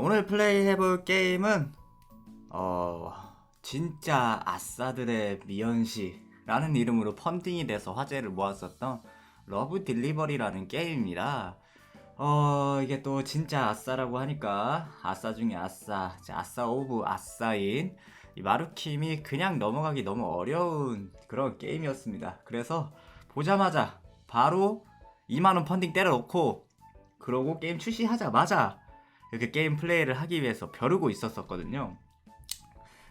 오늘 플레이해볼 게임은 진짜 아싸들의 미연시라는 이름으로 펀딩이 돼서 화제를 모았었던 러브 딜리버리라는 게임입니다. 이게 또 진짜 아싸라고 하니까 아싸 중에 아싸, 아싸 오브 아싸인 이 마루킴이 그냥 넘어가기 너무 어려운 그런 게임이었습니다. 그래서 보자마자 바로 2만원 펀딩 때려놓고 그러고 게임 출시하자마자 이렇게 게임 플레이를 하기 위해서 벼르고 있었거든요.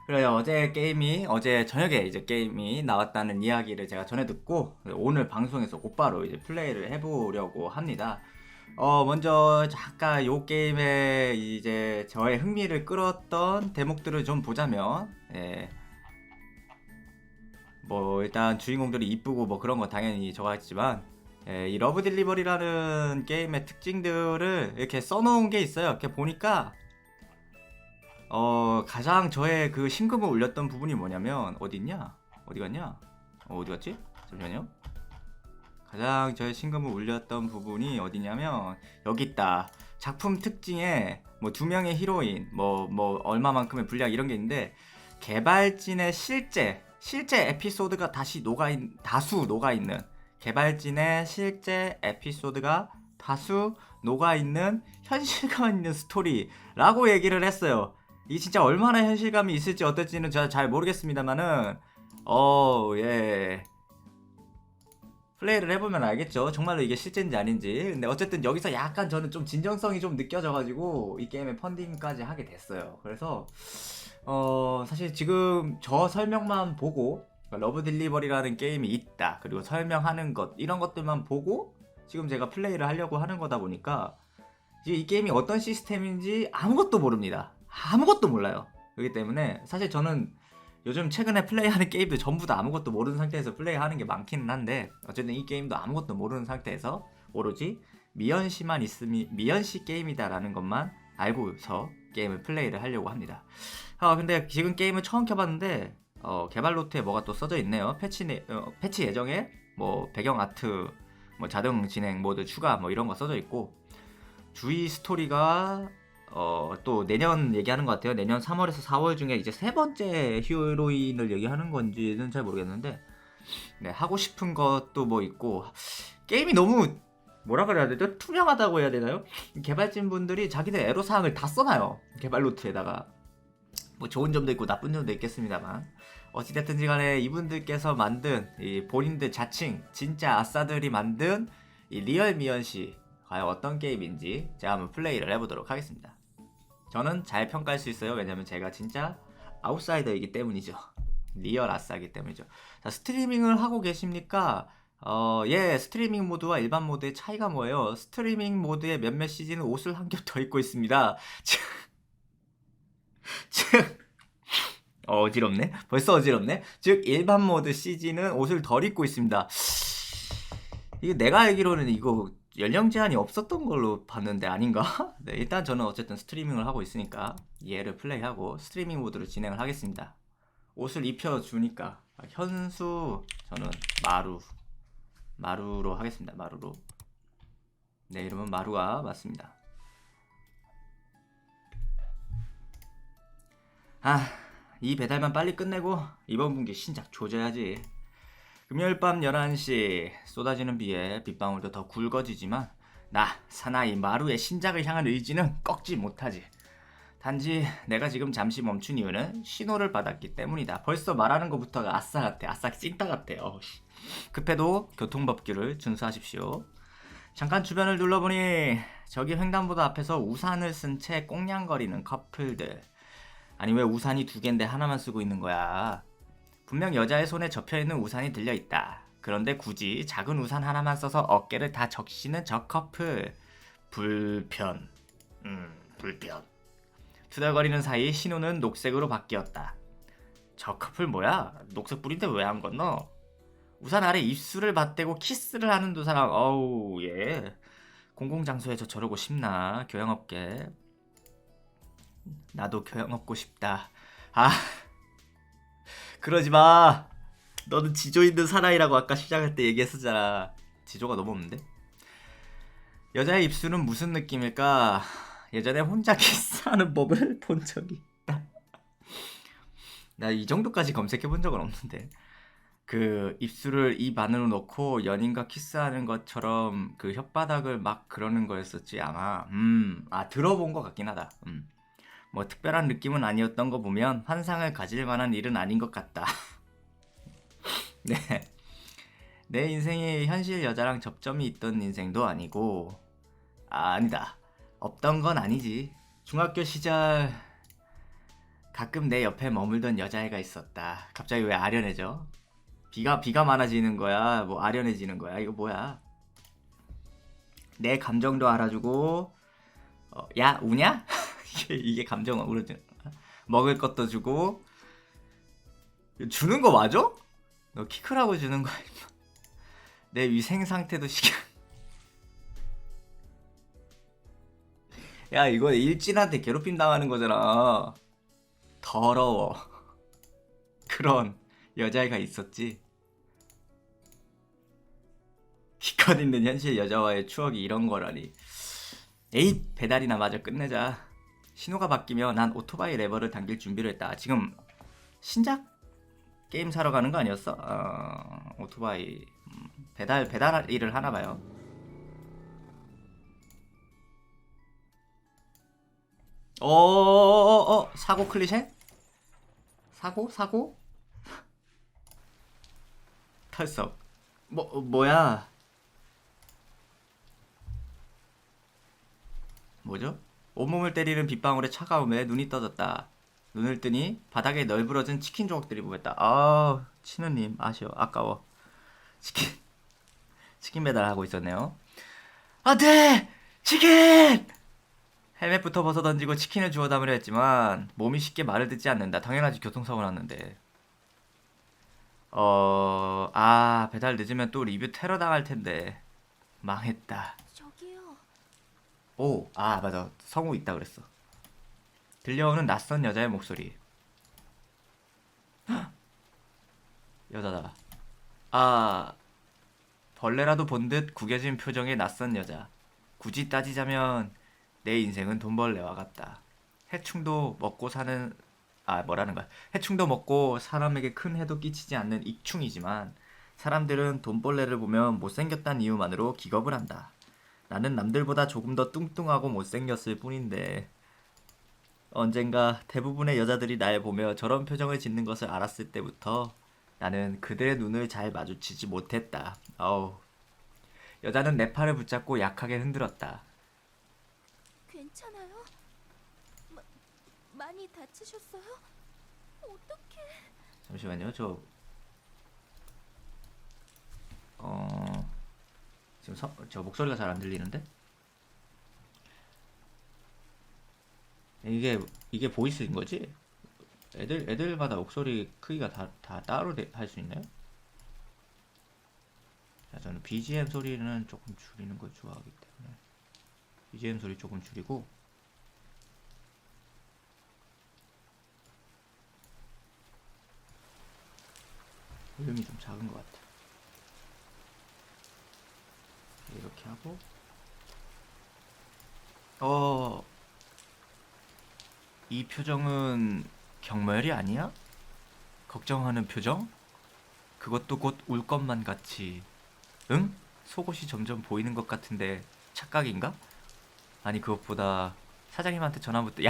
그래요. 어제 저녁에 이제 게임이 나왔다는 이야기를 제가 전해 듣고 오늘 방송에서 곧바로 이제 플레이를 해보려고 합니다. 먼저 잠깐 요 게임에 이제 저의 흥미를 끌었던 대목들을 좀 보자면, 뭐 일단 주인공들이 이쁘고 뭐 그런 거 당연히 저가 있지만, 이 러브 딜리버리라는 게임의 특징들을 이렇게 써놓은 게 있어요. 이렇게 보니까 가장 저의 그 심금을 울렸던 부분이 뭐냐면 어디 있냐? 어디 갔냐? 어디 갔지? 잠시만요. 가장 저의 심금을 울렸던 부분이 어디냐면 여기 있다. 작품 특징에 뭐 두 명의 히로인, 뭐 얼마만큼의 분량 이런 게 있는데 개발진의 실제 에피소드가 다수 녹아 있는 개발진의 실제 에피소드가 다수 녹아 있는 현실감 있는 스토리라고 얘기를 했어요. 이게 진짜 얼마나 현실감이 있을지 어떨지는 제가 잘 모르겠습니다만은 예. 플레이를 해보면 알겠죠. 정말로 이게 실제인지 아닌지. 근데 어쨌든 여기서 약간 저는 좀 진정성이 좀 느껴져가지고 이 게임에 펀딩까지 하게 됐어요. 그래서 사실 지금 저 설명만 보고 러브 딜리버리라는 게임이 있다, 그리고 설명하는 것 이런 것들만 보고 지금 제가 플레이를 하려고 하는 거다 보니까 이 게임이 어떤 시스템인지 아무것도 모릅니다. 아무것도 몰라요. 그렇기 때문에 사실 저는 요즘 최근에 플레이하는 게임도 전부 다 아무것도 모르는 상태에서 플레이하는 게 많기는 한데, 어쨌든 이 게임도 아무것도 모르는 상태에서 오로지 미연시만 있으면 미연시 게임이다라는 것만 알고서 게임을 플레이를 하려고 합니다. 근데 지금 게임을 처음 켜봤는데 개발 노트에 뭐가 또 써져 있네요. 패치 예정에 뭐 배경 아트, 뭐 자동 진행 모드 추가 뭐 이런 거 써져 있고, 주의 스토리가 또 내년 얘기하는 것 같아요. 내년 3월에서 4월 중에 이제 세 번째 히로인을 얘기하는 건지는 잘 모르겠는데, 네, 하고 싶은 것도 뭐 있고, 게임이 너무 뭐라 그래야 되죠? 투명하다고 해야 되나요? 개발진 분들이 자기들 애로사항을 다 써놔요. 개발 노트에다가. 뭐 좋은 점도 있고 나쁜 점도 있겠습니다만, 어찌됐든지 간에 이분들께서 만든 이 본인들 자칭 진짜 아싸들이 만든 이 리얼 미연시 과연 어떤 게임인지 제가 한번 플레이를 해보도록 하겠습니다. 저는 잘 평가할 수 있어요. 왜냐면 제가 진짜 아웃사이더이기 때문이죠. 리얼 아싸이기 때문이죠. 자, 스트리밍을 하고 계십니까? 스트리밍 모드와 일반 모드의 차이가 뭐예요? 스트리밍 모드의 몇몇 시즌은 옷을 한 겹 더 입고 있습니다. 어지럽네? 벌써 어지럽네? 즉 일반 모드 CG는 옷을 덜 입고 있습니다. 이게 내가 알기로는 이거 연령 제한이 없었던 걸로 봤는데 아닌가? 네, 일단 저는 어쨌든 스트리밍을 하고 있으니까 얘를 플레이하고 스트리밍 모드로 진행을 하겠습니다. 옷을 입혀주니까 현수, 저는 마루로 하겠습니다. 마루로. 내 이름은 마루가 맞습니다. 이 배달만 빨리 끝내고 이번 분기 신작 조져야지. 금요일 밤 11시 쏟아지는 비에 빗방울도 더 굵어지지만 나 사나이 마루의 신작을 향한 의지는 꺾지 못하지. 단지 내가 지금 잠시 멈춘 이유는 신호를 받았기 때문이다. 벌써 말하는 것부터가 아싸 같아. 아싸 찐따 같아. 급해도 교통법규를 준수하십시오. 잠깐 주변을 둘러보니 저기 횡단보도 앞에서 우산을 쓴 채 꽁냥거리는 커플들. 아니 왜 우산이 두 개인데 하나만 쓰고 있는 거야? 분명 여자의 손에 접혀있는 우산이 들려있다. 그런데 굳이 작은 우산 하나만 써서 어깨를 다 적시는 저 커플. 불편. 투덜거리는 사이 신호는 녹색으로 바뀌었다. 저 커플 뭐야? 녹색 불인데 왜 안 건너? 우산 아래 입술을 맞대고 키스를 하는 두 사람. 어우 예. 공공장소에서 저러고 싶나? 교양업계. 나도 교양업고 싶다. 그러지 마. 너는 지조 있는 사나이라고 아까 시작할 때 얘기했었잖아. 지조가 너무 없는데? 여자의 입술은 무슨 느낌일까? 예전에 혼자 키스하는 법을 본 적이 있다. 나 이 정도까지 검색해 본 적은 없는데. 그 입술을 입 안으로 넣고 연인과 키스하는 것처럼 그 혓바닥을 막 그러는 거였었지 아마. 들어본 것 같긴 하다. 뭐 특별한 느낌은 아니었던 거 보면 환상을 가질 만한 일은 아닌 것 같다. 네. 내 인생에 현실 여자랑 접점이 있던 인생도 아니고, 아니다. 없던 건 아니지. 중학교 시절 가끔 내 옆에 머물던 여자애가 있었다. 갑자기 왜 아련해져? 비가 많아지는 거야? 뭐 아련해지는 거야? 이거 뭐야? 내 감정도 알아주고, 야 우냐? 이게 감정을 우르지. 먹을 것도 주고, 주는 거 맞아? 너 키 크라고 주는 거야? 내 위생 상태도 시켜. 야 이거 일진한테 괴롭힘 당하는 거잖아. 더러워. 그런 여자애가 있었지. 기껏 있는 현실 여자와의 추억이 이런 거라니. 에잇 배달이나 마저 끝내자. 신호가 바뀌면 난 오토바이 레버를 당길 준비를 했다. 지금 신작 게임 사러 가는 거 아니었어? 오토바이 배달 일을 하나 봐요. 사고 클리셰? 사고? 털썩. 뭐야? 뭐죠? 온몸을 때리는 빗방울의 차가움에 눈이 떠졌다. 눈을 뜨니 바닥에 널브러진 치킨 조각들이 보였다. 치느님 아쉬워. 아까워. 치킨 배달하고 있었네요. 안돼! 치킨! 헬멧부터 벗어 던지고 치킨을 주워 담으려 했지만 몸이 쉽게 말을 듣지 않는다. 당연하지, 교통사고 났는데. 배달 늦으면 또 리뷰 테러 당할 텐데. 망했다. 저기요. 맞아. 성우 있다 그랬어. 들려오는 낯선 여자의 목소리. 여자다. 벌레라도 본 듯 구겨진 표정의 낯선 여자. 굳이 따지자면 내 인생은 돈벌레와 같다. 해충도 먹고 사는 뭐라는 거야? 해충도 먹고 사람에게 큰 해도 끼치지 않는 익충이지만 사람들은 돈벌레를 보면 못생겼다는 이유만으로 기겁을 한다. 나는 남들보다 조금 더 뚱뚱하고 못생겼을 뿐인데 언젠가 대부분의 여자들이 날 보며 저런 표정을 짓는 것을 알았을 때부터 나는 그들의 눈을 잘 마주치지 못했다. 여자는 내 팔을 붙잡고 약하게 흔들었다. 괜찮아요? 많이 다치셨어요? 어떡해. 잠시만요. 지금 저 목소리가 잘 안 들리는데? 이게 보이스인 거지? 애들마다 목소리 크기가 다 따로 할 수 있나요? 자, 저는 BGM 소리는 조금 줄이는 걸 좋아하기 때문에 BGM 소리 조금 줄이고 볼륨이 좀 작은 것 같아. 이렇게 하고 이 표정은 경멸이 아니야? 걱정하는 표정? 그것도 곧 울 것만 같이. 응? 속옷이 점점 보이는 것 같은데 착각인가? 아니 그것보다 사장님한테 전화부터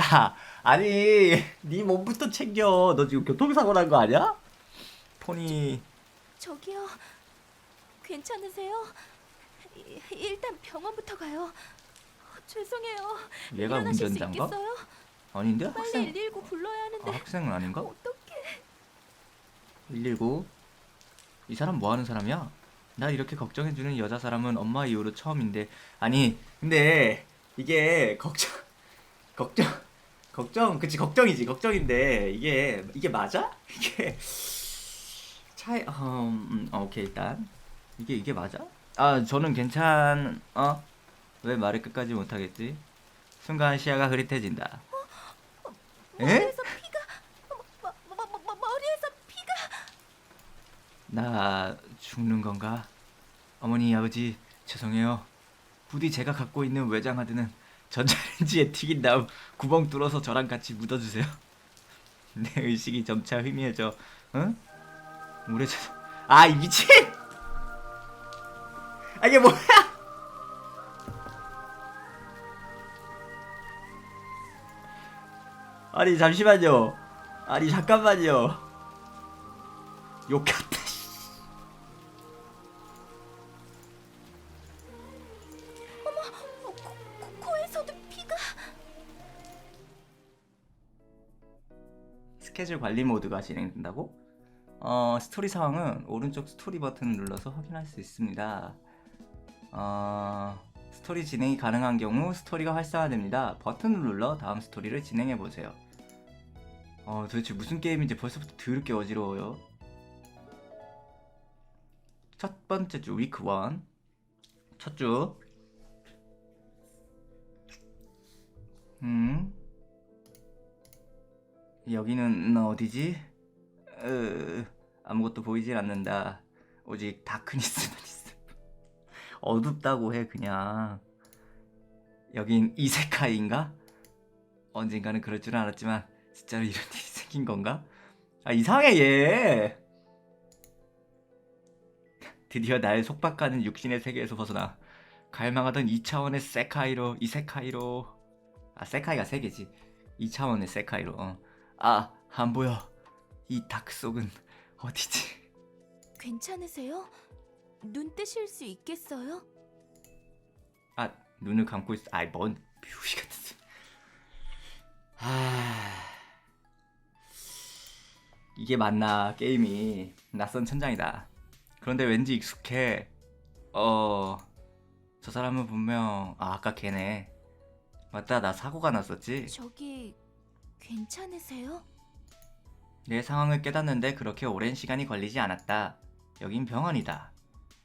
아니 네 몸부터 챙겨. 너 지금 교통사고 난 거 아니야? 폰이 저기요. 괜찮으세요? 일단 병원부터 가요. 죄송해요. 얘가 일어나실 수 운전자인가? 있겠어요? 아닌데? 빨리 119 불러야 하는데. 학생은 아닌가? 어떡해. 119? 이 사람 뭐 하는 사람이야? 날 이렇게 걱정해주는 여자 사람은 엄마 이후로 처음인데. 아니 근데 이게 걱정 그치 걱정이지 걱정인데 이게 맞아? 이게 오케이 일단 이게 맞아? 저는 왜 말을 끝까지 못하겠지? 순간 시야가 흐릿해진다. 에? 머리에서 피가. 머리에서 피가. 나 죽는 건가? 어머니 아버지 죄송해요. 부디 제가 갖고 있는 외장하드는 전자레인지에 튀긴 다음 구멍 뚫어서 저랑 같이 묻어주세요. 내 의식이 점차 희미해져. 응? 물에 젖어. 아, 이 미친! 아, 이게 뭐야? 아니, 잠시만요. 아니, 잠깐만요. 욕같다. 코에서도 피가. 스케줄 관리 모드가 진행된다고? 스토리 상황은 오른쪽 스토리 버튼을 눌러서 확인할 수 있습니다. 스토리 진행이 가능한 경우 스토리가 활성화됩니다. 버튼을 눌러 다음 스토리를 진행해 보세요. 도대체 무슨 게임인지 벌써부터 더럽게 어지러워요. 첫 번째 주 위크 1 첫 주. 여기는 어디지? 아무것도 보이질 않는다. 오직 다크니스만 있어. 어둡다고 해 그냥. 여긴 이세카이인가? 언젠가는 그럴 줄은 알았지만 진짜로 이런 일이 생긴 건가? 아, 이상해 얘. 드디어 날 속박하는 육신의 세계에서 벗어나 갈망하던 2차원의 세카이로, 이세카이로. 아, 세카이가 3개지. 2차원의 세카이로. 아, 안 보여. 이 닭 속은 어디지? 괜찮으세요? 눈 뜨실 수 있겠어요? 아, 눈을 감고 있어. 아이, 뭔 뷰시 같은 소리. 이게 맞나? 게임이 낯선 천장이다. 그런데 왠지 익숙해. 저 사람은 분명 아까 걔네. 맞다, 나 사고가 났었지. 저기 괜찮으세요? 내 상황을 깨닫는데 그렇게 오랜 시간이 걸리지 않았다. 여긴 병원이다.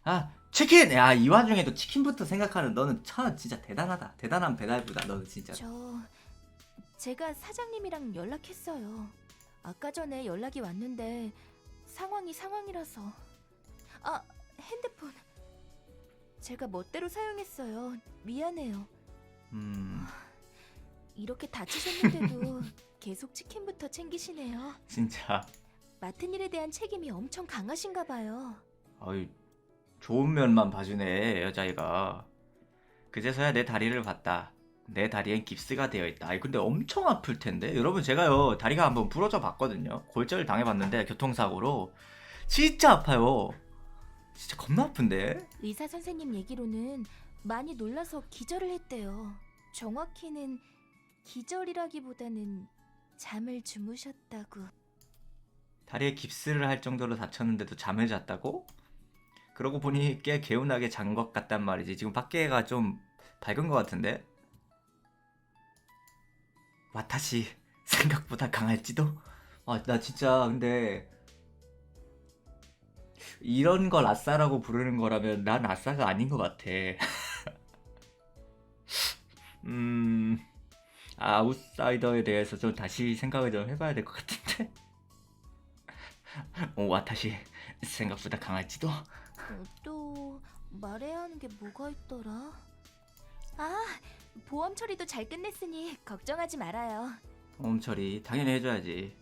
아, 치킨! 야, 이 와중에도 치킨부터 생각하는 너는 진짜 대단하다. 대단한 배달부다, 너는 진짜. 제가 사장님이랑 연락했어요. 아까 전에 연락이 왔는데 상황이라서. 아, 핸드폰. 제가 멋대로 사용했어요. 미안해요. 이렇게 다치셨는데도 계속 치킨부터 챙기시네요. 진짜. 맡은 일에 대한 책임이 엄청 강하신가 봐요. 어이, 좋은 면만 봐주네, 여자애가. 그제서야 내 다리를 봤다. 내 다리엔 깁스가 되어 있다. 아이, 근데 엄청 아플 텐데. 여러분, 제가요, 다리가 한번 부러져 봤거든요. 골절 당해봤는데, 교통사고로. 진짜 아파요. 진짜 겁나 아픈데. 의사 선생님 얘기로는 많이 놀라서 기절을 했대요. 정확히는 기절이라기보다는 잠을 주무셨다고. 다리에 깁스를 할 정도로 다쳤는데도 잠을 잤다고? 그러고 보니 꽤 개운하게 잔 것 같단 말이지. 지금 밖에가 좀 밝은 것 같은데? 와타시 생각보다 강할지도? 아, 나 진짜 근데 이런 걸 아싸라고 부르는 거라면 난 아싸가 아닌 것 같아. 아웃사이더에 대해서 좀 다시 생각을 좀 해봐야 될 것 같은데. 와타시 생각보다 강할지도? 또 말해야 하는 게 뭐가 있더라? 아, 보험 처리도 잘 끝냈으니 걱정하지 말아요. 보험 처리 당연히 해줘야지.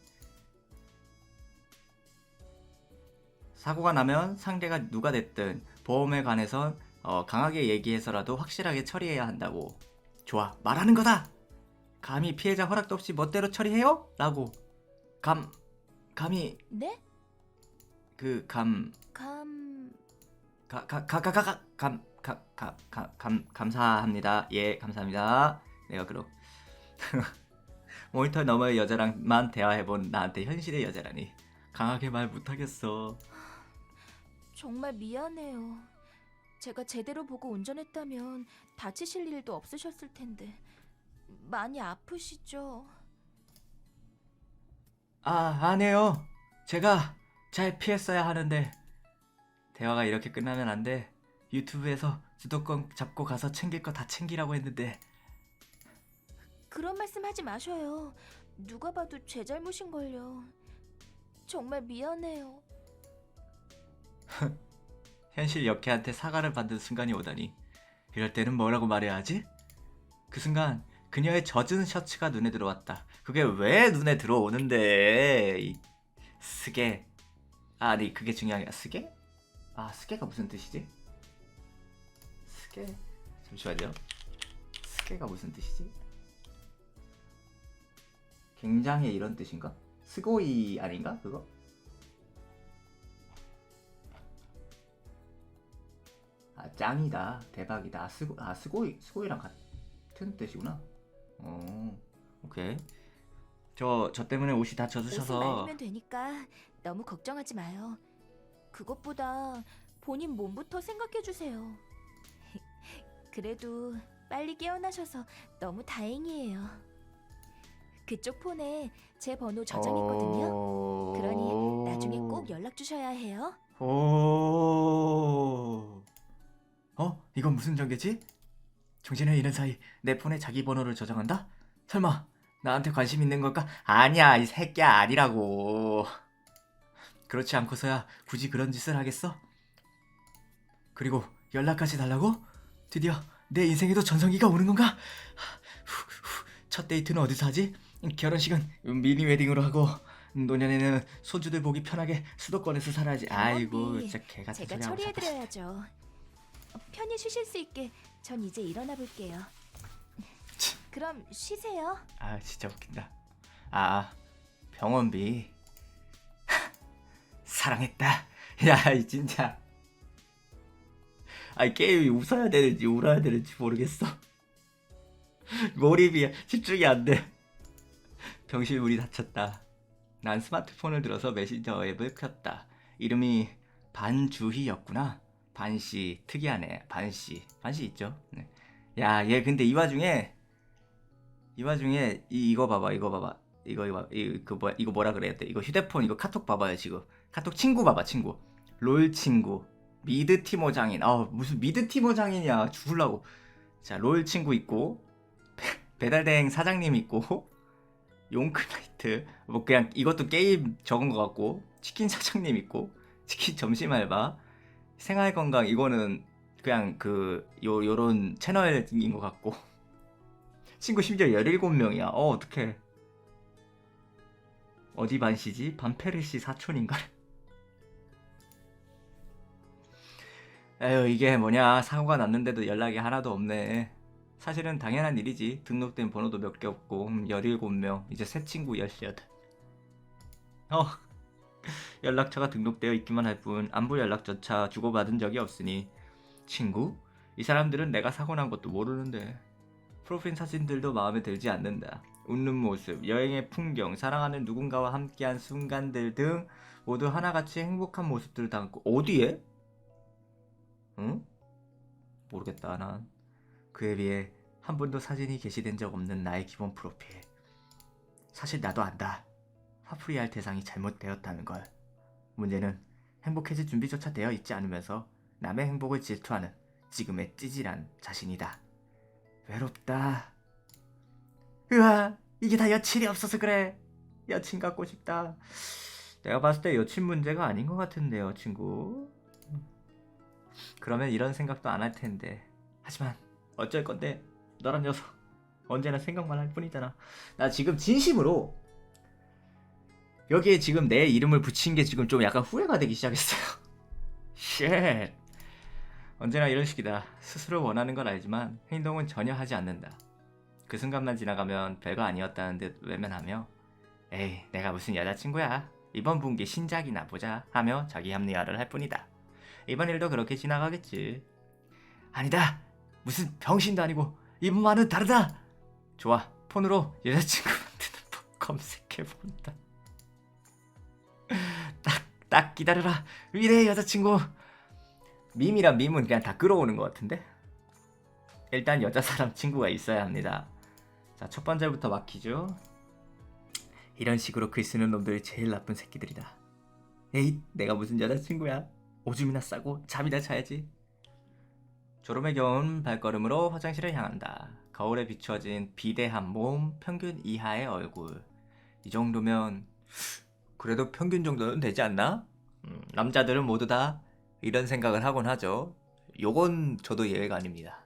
사고가 나면 상대가 누가 됐든 보험에 관해선 강하게 얘기해서라도 확실하게 처리해야 한다고. 좋아, 말하는 거다. 감히 피해자 허락도 없이 멋대로 처리해요? 라고. 감히 네? 감사합니다. 예, 감사합니다. 내가 그럼 모니터 너머의 여자랑만 대화해본 나한테 현실의 여자라니. 강하게 말 못하겠어. 정말 미안해요. 제가 제대로 보고 운전했다면 다치실 일도 없으셨을 텐데. 많이 아프시죠? 아니에요. 제가 잘 피했어야 하는데. 대화가 이렇게 끝나면 안 돼. 유튜브에서 주도권 잡고 가서 챙길 거 다 챙기라고 했는데. 그런 말씀 하지 마셔요. 누가 봐도 제 잘못인걸요. 정말 미안해요. 현실 역해한테 사과를 받는 순간이 오다니. 이럴 때는 뭐라고 말해야 하지? 그 순간 그녀의 젖은 셔츠가 눈에 들어왔다. 그게 왜 눈에 들어오는데? 이 스게. 아니 그게 중요한 게 스게? 아 스게가 무슨 뜻이지? 스게. 잠시만요. 스게가 무슨 뜻이지? 굉장히 이런 뜻인가? 스고이 아닌가? 그거? 아 짱이다 대박이다 스고이랑 같은 뜻이구나. 오케이. 저 때문에 옷이 다 옷은 젖으셔서 말리면 되니까 너무 걱정하지 마요. 그것보다 본인 몸부터 생각해 주세요. 그래도 빨리 깨어나셔서 너무 다행이에요. 그쪽 폰에 제 번호 저장했거든요. 그러니 나중에 꼭 연락 주셔야 해요. 이건 무슨 전개지? 정신을 잃은 사이 내 폰에 자기 번호를 저장한다? 설마 나한테 관심 있는 걸까? 아니야 이 새끼야 아니라고. 그렇지 않고서야 굳이 그런 짓을 하겠어? 그리고 연락까지 달라고? 드디어 내 인생에도 전성기가 오는 건가? 첫 데이트는 어디서 하지? 결혼식은 미니 웨딩으로 하고 노년에는 손주들 보기 편하게 수도권에서 살아야지. 아이고 진짜 개같은 제가 소리 하고 처리해드려야죠. 편히 쉬실 수 있게 전 이제 일어나 볼게요. 그럼 쉬세요. 아 진짜 웃긴다. 아 병원비 사랑했다. 야 진짜. 아 게임이 웃어야 되는지 울어야 되는지 모르겠어. 몰입이 집중이 안 돼. 병실문이 닫혔다. 난 스마트폰을 들어서 메신저 앱을 켰다. 이름이 반주희였구나. 반씨 특이하네. 반씨 있죠. 네. 야 얘 근데 이 와중에 이거 봐봐 이거 뭐라 그래야 돼? 이거 휴대폰 이거 카톡 봐봐요. 지금 카톡 친구 봐봐. 친구 롤 친구 미드 티모 장인. 무슨 미드 티모 장인이야 죽을라고. 자 롤 친구 있고 배달대행 사장님 있고 용크나이트 뭐 그냥 이것도 게임 적은 것 같고 치킨 사장님 있고 치킨 점심 알바 생활건강 이거는 그냥 요런 채널인 것 같고 친구 심지어 17명이야. 어떡해. 어디 반씨지? 반페르시 사촌인가? 에휴 이게 뭐냐 사고가 났는데도 연락이 하나도 없네. 사실은 당연한 일이지. 등록된 번호도 몇 개 없고 17명 이제 새 친구 18. 연락처가 등록되어 있기만 할 뿐 안부 연락조차 주고받은 적이 없으니 친구? 이 사람들은 내가 사고 난 것도 모르는데. 프로필 사진들도 마음에 들지 않는다. 웃는 모습, 여행의 풍경, 사랑하는 누군가와 함께한 순간들 등 모두 하나같이 행복한 모습들을 담고 어디에? 응? 모르겠다 난. 그에 비해 한 번도 사진이 게시된 적 없는 나의 기본 프로필. 사실 나도 안다. 화풀이할 대상이 잘못되었다는 걸. 문제는 행복해질 준비조차 되어 있지 않으면서 남의 행복을 질투하는 지금의 찌질한 자신이다. 외롭다. 으아 이게 다 여친이 없어서 그래. 여친 갖고 싶다. 내가 봤을 때 여친 문제가 아닌 것 같은데요 친구. 그러면 이런 생각도 안 할 텐데. 하지만 어쩔 건데 너란 녀석 언제나 생각만 할 뿐이잖아. 나 지금 진심으로 여기에 지금 내 이름을 붙인 게 지금 좀 약간 후회가 되기 시작했어요. 쉣. 언제나 이런 식이다. 스스로 원하는 걸 알지만 행동은 전혀 하지 않는다. 그 순간만 지나가면 별거 아니었다는 듯 외면하며 에이 내가 무슨 여자친구야. 이번 분기 신작이나 보자 하며 자기 합리화를 할 뿐이다. 이번 일도 그렇게 지나가겠지. 아니다. 무슨 병신도 아니고 이번만은 다르다. 좋아. 폰으로 여자친구 만드는 법 검색해본다. 딱 기다려라. 미래의 여자친구. 밈이란 밈은 그냥 다 끌어오는 것 같은데? 일단 여자 사람 친구가 있어야 합니다. 자, 첫 번째부터 막히죠. 이런 식으로 글 쓰는 놈들이 제일 나쁜 새끼들이다. 에잇, 내가 무슨 여자친구야. 오줌이나 싸고 잠이나 자야지. 졸음에 겨운 발걸음으로 화장실을 향한다. 거울에 비추어진 비대한 몸, 평균 이하의 얼굴. 이 정도면 그래도 평균 정도는 되지 않나? 남자들은 모두 다 이런 생각을 하곤 하죠. 요건 저도 예외가 아닙니다.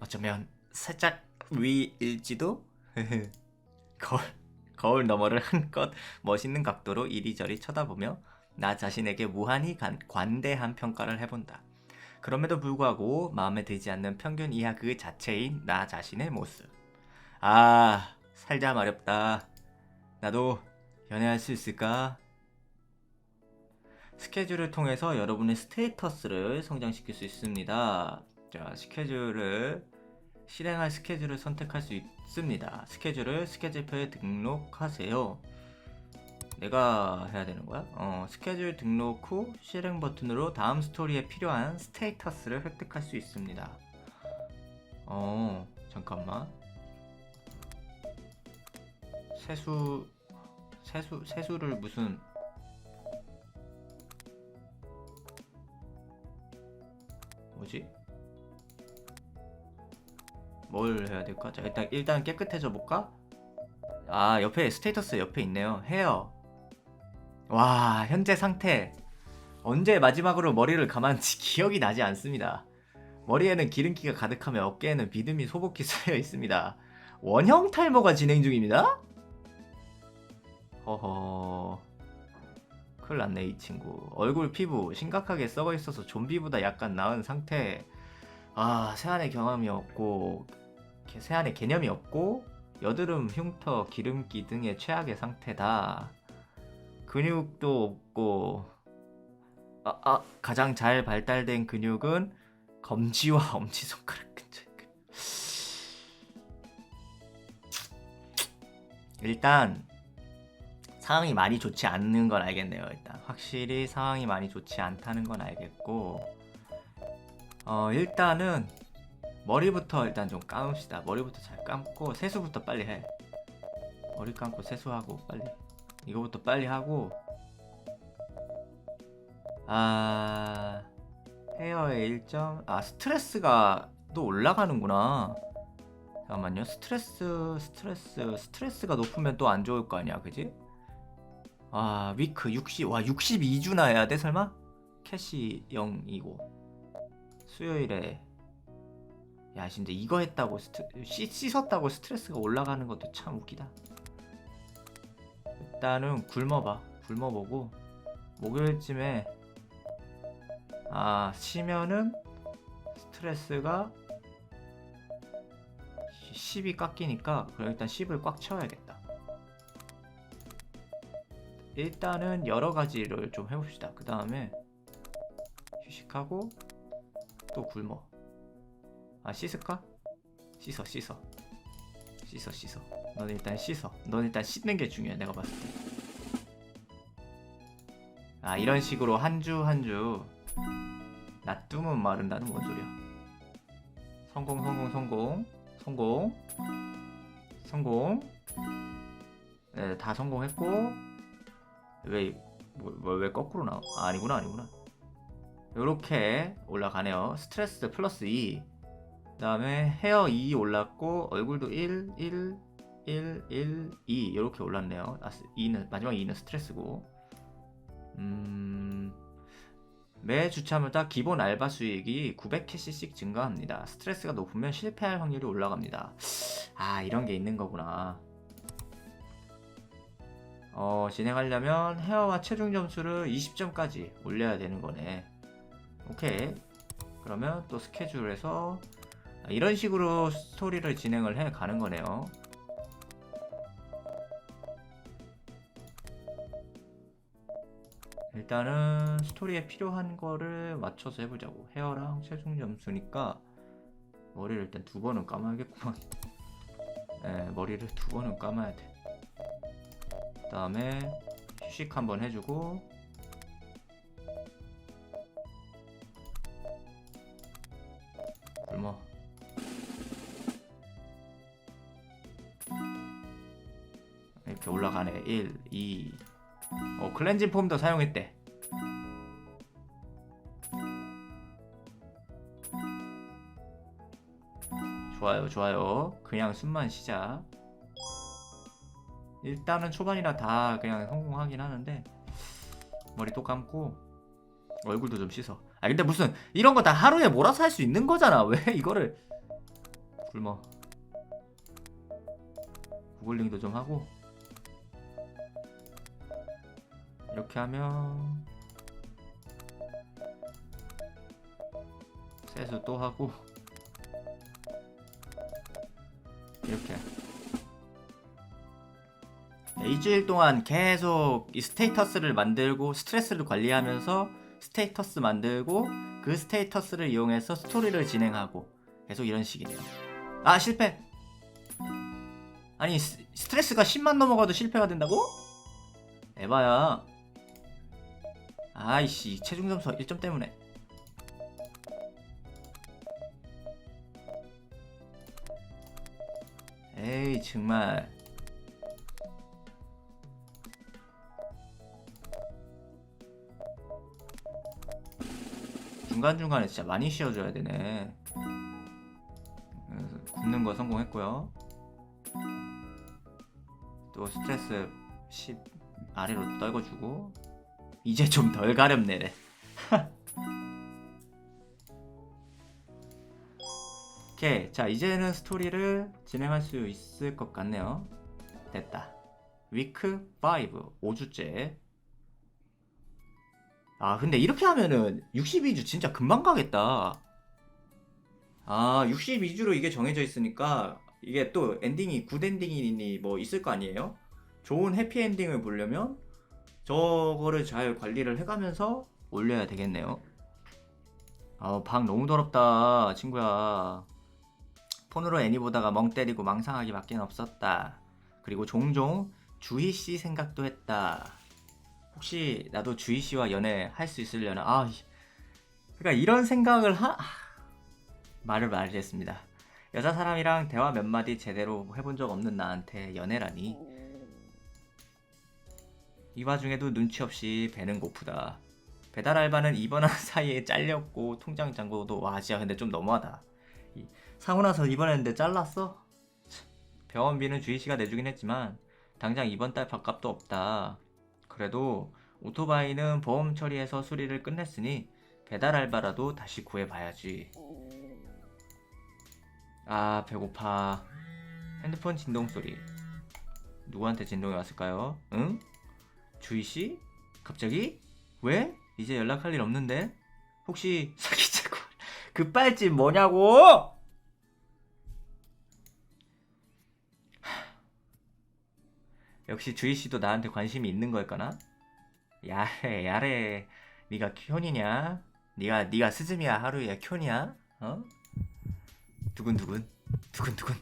어쩌면 살짝 위일지도? 거울, 거울 너머를 한껏 멋있는 각도로 이리저리 쳐다보며 나 자신에게 무한히 관대한 평가를 해본다. 그럼에도 불구하고 마음에 들지 않는 평균 이하 그 자체인 나 자신의 모습. 아, 살자 마렵다. 나도 연애할 수 있을까? 스케줄을 통해서 여러분의 스테이터스를 성장시킬 수 있습니다. 자, 실행할 스케줄을 선택할 수 있습니다. 스케줄을 스케줄표에 등록하세요. 내가 해야 되는 거야? 스케줄 등록 후 실행 버튼으로 다음 스토리에 필요한 스테이터스를 획득할 수 있습니다. 잠깐만. 세수를 무슨 뭐지? 뭘 해야 될까? 자, 일단 깨끗해져 볼까? 아, 옆에 스테이터스 옆에 있네요. 헤어. 와, 현재 상태. 언제 마지막으로 머리를 감았는지 기억이 나지 않습니다. 머리에는 기름기가 가득하며 어깨에는 비듬이 소복히 쌓여 있습니다. 원형 탈모가 진행 중입니다? 허허. 큰일 났네, 이 친구. 얼굴 피부 심각하게 썩어 있어서 좀비보다 약간 나은 상태. 아, 세안의 경험이 없고 세안의 개념이 없고 여드름, 흉터, 기름기 등의 최악의 상태다. 근육도 없고 가장 잘 발달된 근육은 검지와 엄지손가락 근처. 일단 상황이 많이 좋지 않는 건 알겠네요. 일단 확실히 상황이 많이 좋지 않다는 건 알겠고, 일단은 머리부터 일단 좀 감읍시다. 머리부터 잘 감고 세수부터 빨리 해. 머리 감고 세수하고 빨리 이거부터 빨리 하고. 헤어의 일정. 스트레스가 또 올라가는구나. 잠깐만요. 스트레스가 높으면 또 안 좋을 거 아니야, 그지? 위크 62주나 해야 돼, 설마? 캐시 0이고 수요일에. 야, 진짜 이거 했다고 씻었다고 스트레스가 올라가는 것도 참 웃기다. 일단은 굶어보고 목요일쯤에 쉬면은 스트레스가 10이 깎이니까 그럼 일단 10을 꽉 채워야겠다. 일단은 여러 가지를 좀 해봅시다. 그 다음에 휴식하고 또 굶어. 씻을까? 씻어. 넌 일단 씻어. 넌 일단 씻는 게 중요해, 내가 봤을 때. 이런 식으로 한 주 놔두면 마른다는 뭔 소리야? 성공. 네, 다 성공했고. 왜 거꾸로 나와? 아니구나. 요렇게 올라가네요. 스트레스 플러스 2. 그 다음에 헤어 2 올랐고 얼굴도 1, 2 이렇게 올랐네요. 마지막 2는 스트레스고. 매 주차마다 기본 알바 수익이 900캐시씩 증가합니다. 스트레스가 높으면 실패할 확률이 올라갑니다. 이런 게 있는 거구나. 진행하려면 헤어와 체중 점수를 20점까지 올려야 되는 거네. 오케이. 그러면 또 스케줄에서 이런 식으로 스토리를 진행을 해 가는 거네요. 일단은 스토리에 필요한 거를 맞춰서 해보자고. 헤어랑 체중 점수니까 머리를 일단 2번은 감아야겠구만. 네, 머리를 2번은 감아야 돼. 그 다음에 휴식 한번 해주고, 굶어. 이렇게 올라가네. 1, 2. 클렌징 폼도 사용했대. 좋아요. 그냥 숨만 쉬자. 일단은 초반이라 다 그냥 성공하긴 하는데 머리 또 감고 얼굴도 좀 씻어. 근데 무슨 이런 거 다 하루에 몰아서 할 수 있는 거잖아. 왜 이거를 굶어. 구글링도 좀 하고. 이렇게 하면 세수 또 하고. 이렇게 일주일 동안 계속 이 스테이터스를 만들고 스트레스를 관리하면서 스테이터스 만들고 그 스테이터스를 이용해서 스토리를 진행하고 계속 이런 식이네요. 아, 실패. 아니, 스트레스가 10만 넘어가도 실패가 된다고? 에바야. 아이씨, 최종 점수 1점 때문에. 에이, 정말. 중간중간에 진짜 많이 쉬어줘야 되네. 굽는 거 성공했고요. 또 스트레스 10 아래로 떨궈주고. 이제 좀 덜 가렵네래. 오케이, 자 이제는 스토리를 진행할 수 있을 것 같네요. 됐다. 위크 5 5주째. 아, 근데 이렇게 하면은 62주 진짜 금방 가겠다. 아, 62주로 이게 정해져 있으니까 이게 또 엔딩이 굿 엔딩이니 뭐 있을 거 아니에요? 좋은 해피엔딩을 보려면 저거를 잘 관리를 해가면서 올려야 되겠네요. 아, 방 너무 더럽다 친구야. 폰으로 애니 보다가 멍 때리고 망상하기 밖엔 없었다. 그리고 종종 주희씨 생각도 했다. 혹시 나도 주희씨와 연애할 수 있으려나. 아, 그러니까 이런 생각을 말을 했습니다. 여자 사람이랑 대화 몇 마디 제대로 해본 적 없는 나한테 연애라니. 이 와중에도 눈치 없이 배는 고프다. 배달 알바는 입원한 사이에 잘렸고 통장 잔고도. 와 진짜 근데 좀 너무하다. 사고 나서 입원했는데 잘랐어? 병원비는 주희씨가 내주긴 했지만 당장 이번 달 밥값도 없다. 그래도 오토바이는 보험 처리해서 수리를 끝냈으니 배달 알바라도 다시 구해봐야지. 아, 배고파. 핸드폰 진동 소리. 누구한테 진동이 왔을까요? 응? 주희씨? 갑자기? 왜? 이제 연락할 일 없는데? 혹시 사귀자고 급발진 뭐냐고? 역시 주희씨도 나한테 관심이 있는 걸까나? 야래 야래. 네가 쿄니냐? 네가 스즈미야 하루야 쿄니야? 어? 두근두근 두근두근.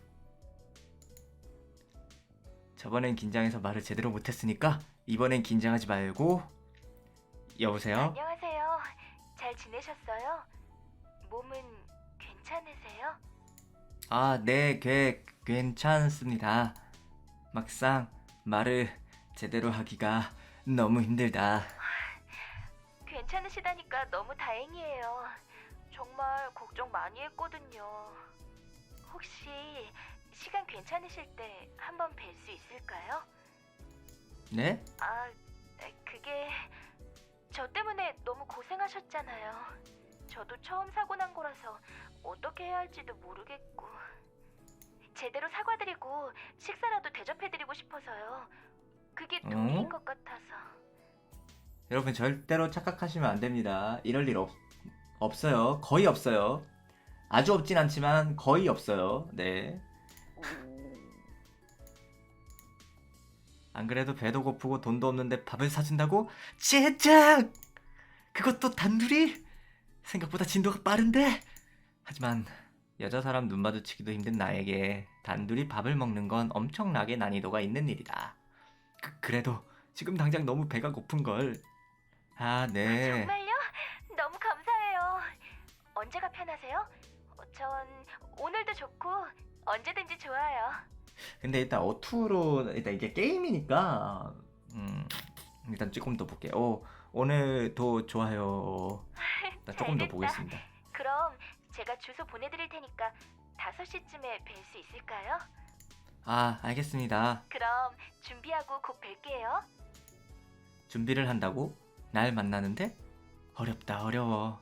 저번엔 긴장해서 말을 제대로 못했으니까 이번엔 긴장하지 말고. 여보세요? 안녕하세요. 잘 지내셨어요? 몸은 괜찮으세요? 아, 네, 괜찮습니다. 막상 말을 제대로 하기가 너무 힘들다. 괜찮으시다니까 너무 다행이에요. 정말 걱정 많이 했거든요. 혹시 시간 괜찮으실 때 한번 뵐 수 있을까요? 네? 아, 그게 저 때문에 너무 고생하셨잖아요. 저도 처음 사고 난 거라서 어떻게 해야 할지도 모르겠고. 제대로 사과드리고 식사라도 대접해드리고 싶어서요. 그게 도리인 것 같아서. 여러분 절대로 착각하시면 안 됩니다. 이럴 일 없어요. 거의 없어요. 아주 없진 않지만 거의 없어요. 네. 안 그래도 배도 고프고 돈도 없는데 밥을 사준다고? 젠장! 그것도 단둘이? 생각보다 진도가 빠른데? 하지만 여자 사람 눈 마주치기도 힘든 나에게 단둘이 밥을 먹는 건 엄청나게 난이도가 있는 일이다. 그래도 지금 당장 너무 배가 고픈걸. 아, 네. 정말요? 너무 감사해요. 언제가 편하세요? 전 오늘도 좋고 언제든지 좋아요. 근데 일단 어투로 일단 이게 게임이니까 일단 조금 더 볼게요. 오늘도 좋아요. 일단 조금 더 잘됐다. 보겠습니다. 그럼 제가 주소 보내드릴 테니까 5시쯤에 뵐 수 있을까요? 아, 알겠습니다. 그럼 준비하고 곧 뵐게요. 준비를 한다고? 날 만나는데? 어렵다, 어려워.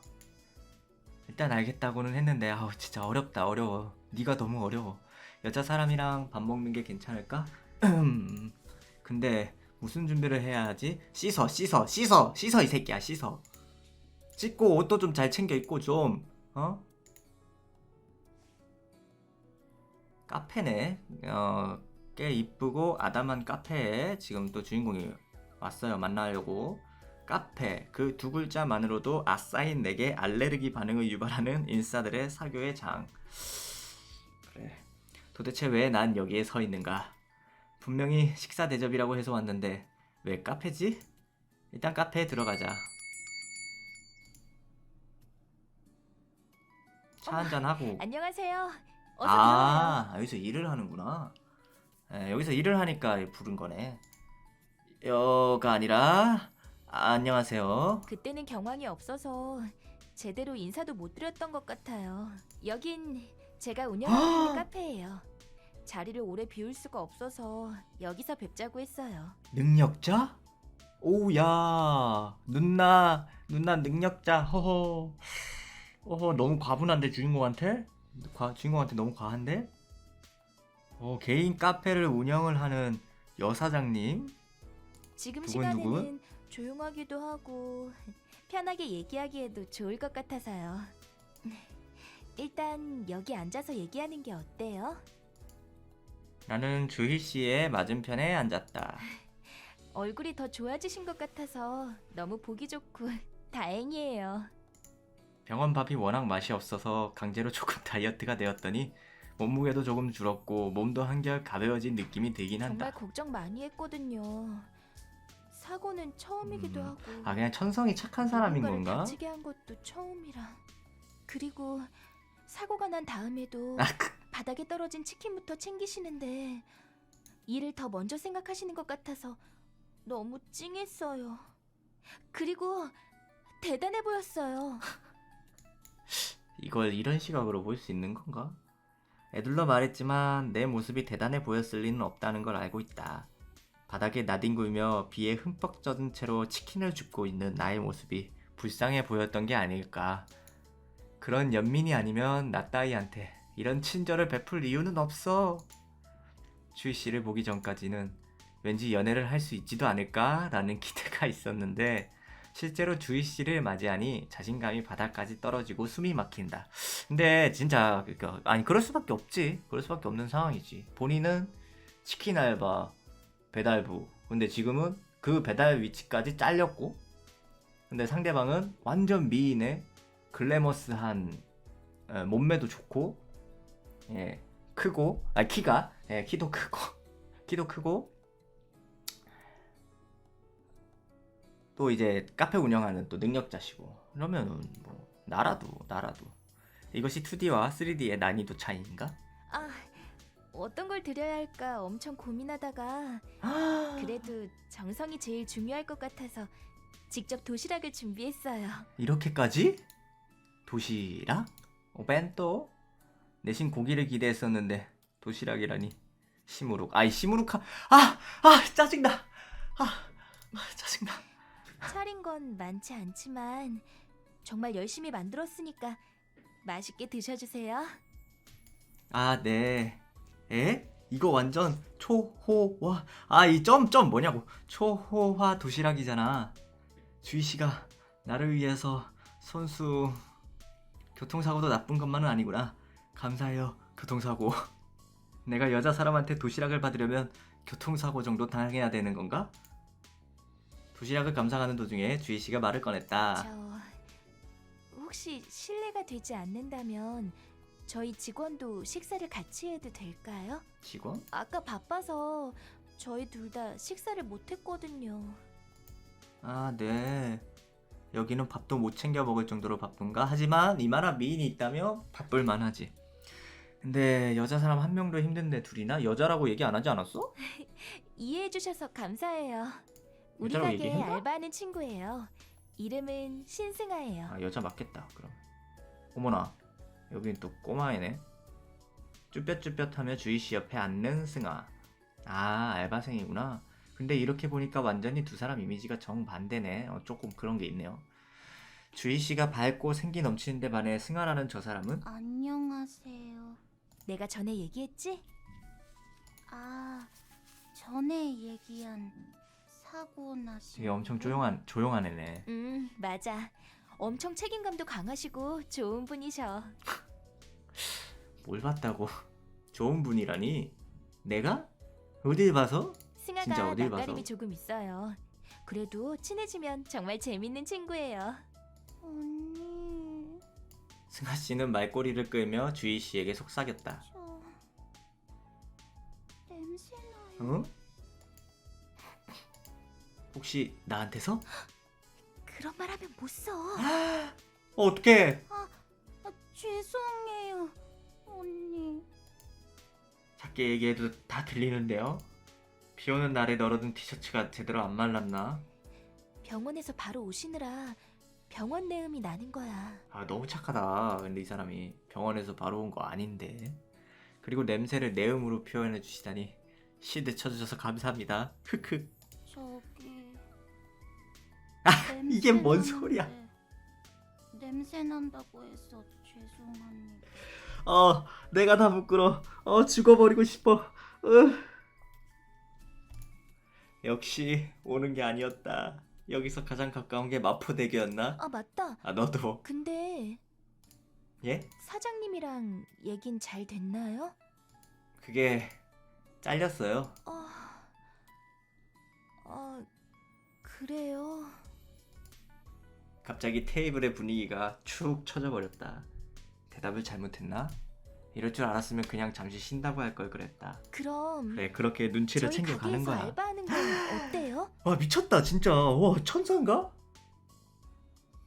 일단 알겠다고는 했는데 아우 진짜 어렵다. 어려워. 네가 너무 어려워. 여자 사람이랑 밥 먹는 게 괜찮을까? 근데 무슨 준비를 해야 하지? 씻어 이 새끼야. 씻어. 씻고 옷도 좀 잘 챙겨 입고 좀 어? 카페네. 꽤 이쁘고 아담한 카페에 지금 또 주인공이 왔어요. 만나려고. 카페 그 두 글자만으로도 아싸인 내게 알레르기 반응을 유발하는 인싸들의 사교의 장. 그래. 도대체 왜 난 여기에 서 있는가? 분명히 식사 대접이라고 해서 왔는데 왜 카페지? 일단 카페에 들어가자. 차 한잔 하고. 안녕하세요. 어서 들어와요. 여기서 일을 하는구나. 여기서 일을 하니까 부른 거네. 여가 아니라 안녕하세요. 그때는 경황이 없어서 제대로 인사도 못 드렸던 것 같아요. 여긴 제가 운영하고 있는 카페예요. 자리를 오래 비울 수가 없어서 여기서 뵙자고 했어요. 능력자? 오야 누나 능력자. 허허 너무 과분한데 주인공한테? 주인공한테 너무 과한데? 개인 카페를 운영을 하는 여사장님? 지금 두근두근? 시간에는 조용하기도 하고 편하게 얘기하기에도 좋을 것 같아서요. 일단 여기 앉아서 얘기하는 게 어때요? 나는 주희 씨의 맞은편에 앉았다. 얼굴이 더 좋아지신 것 같아서 너무 보기 좋고 다행이에요. 병원 밥이 워낙 맛이 없어서 강제로 조금 다이어트가 되었더니 몸무게도 조금 줄었고 몸도 한결 가벼워진 느낌이 들긴 한다. 정말 걱정 많이 했거든요. 사고는 처음이기도 하고 그냥 천성이 착한 사람인 누군가를 건가? 다치게 한 것도 처음이라. 그리고 사고가 난 다음에도 바닥에 떨어진 치킨부터 챙기시는데 일을 더 먼저 생각하시는 것 같아서 너무 찡했어요. 그리고 대단해 보였어요. 이걸 이런 시각으로 볼 수 있는 건가? 애둘러 말했지만 내 모습이 대단해 보였을 리는 없다는 걸 알고 있다. 바닥에 나뒹굴며 비에 흠뻑 젖은 채로 치킨을 줍고 있는 나의 모습이 불쌍해 보였던 게 아닐까. 그런 연민이 아니면 나 따위한테 이런 친절을 베풀 이유는 없어. 주희 씨를 보기 전까지는 왠지 연애를 할 수 있지도 않을까라는 기대가 있었는데 실제로 주희 씨를 맞이하니 자신감이 바닥까지 떨어지고 숨이 막힌다. 근데 진짜 그럴 수밖에 없지. 그럴 수밖에 없는 상황이지. 본인은 치킨 알바, 배달부. 근데 지금은 그 배달 위치까지 잘렸고, 근데 상대방은 완전 미인의 글래머스한 몸매도 좋고, 크고, 키도 크고, 키도 크고. 또 이제 카페 운영하는 또 능력자시고. 그러면은 뭐 나라도 이것이 2D와 3D의 난이도 차이인가? 어떤 걸 드려야 할까 엄청 고민하다가 그래도 정성이 제일 중요할 것 같아서 직접 도시락을 준비했어요. 이렇게까지? 도시락? 벤또? 내신 고기를 기대했었는데 도시락이라니. 시무룩. 시무룩하. 짜증나. 짜증나. 차린 건 많지 않지만 정말 열심히 만들었으니까 맛있게 드셔주세요. 네. 이거 완전 초호화. 이 점 뭐냐고. 초호화 도시락이잖아. 주희 씨가 나를 위해서 손수. 교통사고도 나쁜 것만은 아니구나. 감사해요. 교통사고. 내가 여자 사람한테 도시락을 받으려면 교통사고 정도 당해야 되는 건가? 도시락을 감상하는 도중에 주희 씨가 말을 꺼냈다. 혹시 실례가 되지 않는다면 저희 직원도 식사를 같이 해도 될까요? 직원? 아까 바빠서 저희 둘 다 식사를 못했거든요. 네. 여기는 밥도 못 챙겨 먹을 정도로 바쁜가? 하지만 이만한 미인이 있다며 바쁠 만하지. 근데 여자 사람 한 명도 힘든데 둘이나? 여자라고 얘기 안 하지 않았어? 이해해주셔서 감사해요. 우리 여자라고 가게에 얘기했나? 알바하는 친구예요. 이름은 신승아예요. 여자 맞겠다 그럼. 어머나, 여긴 또 꼬마애네. 쭈뼛쭈뼛하며 주희 씨 옆에 앉는 승아. 알바생이구나. 근데 이렇게 보니까 완전히 두 사람 이미지가 정반대네. 조금 그런 게 있네요. 주희 씨가 밝고 생기 넘치는데 반해 승아라는 저 사람은 안녕하세요. 내가 전에 얘기했지? 아, 전에 얘기한 사고 나신 되게 엄청 분? 조용한 애네. 맞아. 엄청 책임감도 강하시고 좋은 분이셔. 뭘 봤다고? 좋은 분이라니? 내가? 어딜 봐서? 진짜 승아가 어딜 낯가림이 봐서? 조금 있어요. 그래도 친해지면 정말 재밌는 친구예요. 언니, 승아 씨는 말꼬리를 끌며 주희 씨에게 속삭였다. 저 냄새 나요. 응? 혹시 나한테서? 그런 말 하면 못 써. 어떡해? 아, 죄송해요, 언니. 작게 얘기해도 다 들리는데요? 비 오는 날에 널어둔 티셔츠가 제대로 안 말랐나? 병원에서 바로 오시느라 병원 내음이 나는 거야. 아, 너무 착하다. 근데 이 사람이 병원에서 바로 온 거 아닌데. 그리고 냄새를 내음으로 표현해 주시다니 시드 쳐주셔서 감사합니다. 크크. 저기 이게 뭔 냄새 소리야? 나는데 냄새 난다고 해서 죄송합니다. 내가 다 부끄러. 죽어버리고 싶어. 역시 오는 게 아니었다. 여기서 가장 가까운 게 마포대교였나? 아, 맞다. 너도. 근데 예? 사장님이랑 얘긴 잘 됐나요? 그게 잘렸어요. 그래요. 갑자기 테이블의 분위기가 축 처져버렸다. 대답을 잘못했나? 이럴 줄 알았으면 그냥 잠시 쉰다고 할 걸 그랬다. 그럼 그래, 그렇게 눈치를 저희 챙겨가는 가게에서 거야. 알바하는 건 어때요? 와, 미쳤다 진짜. 와, 천사인가?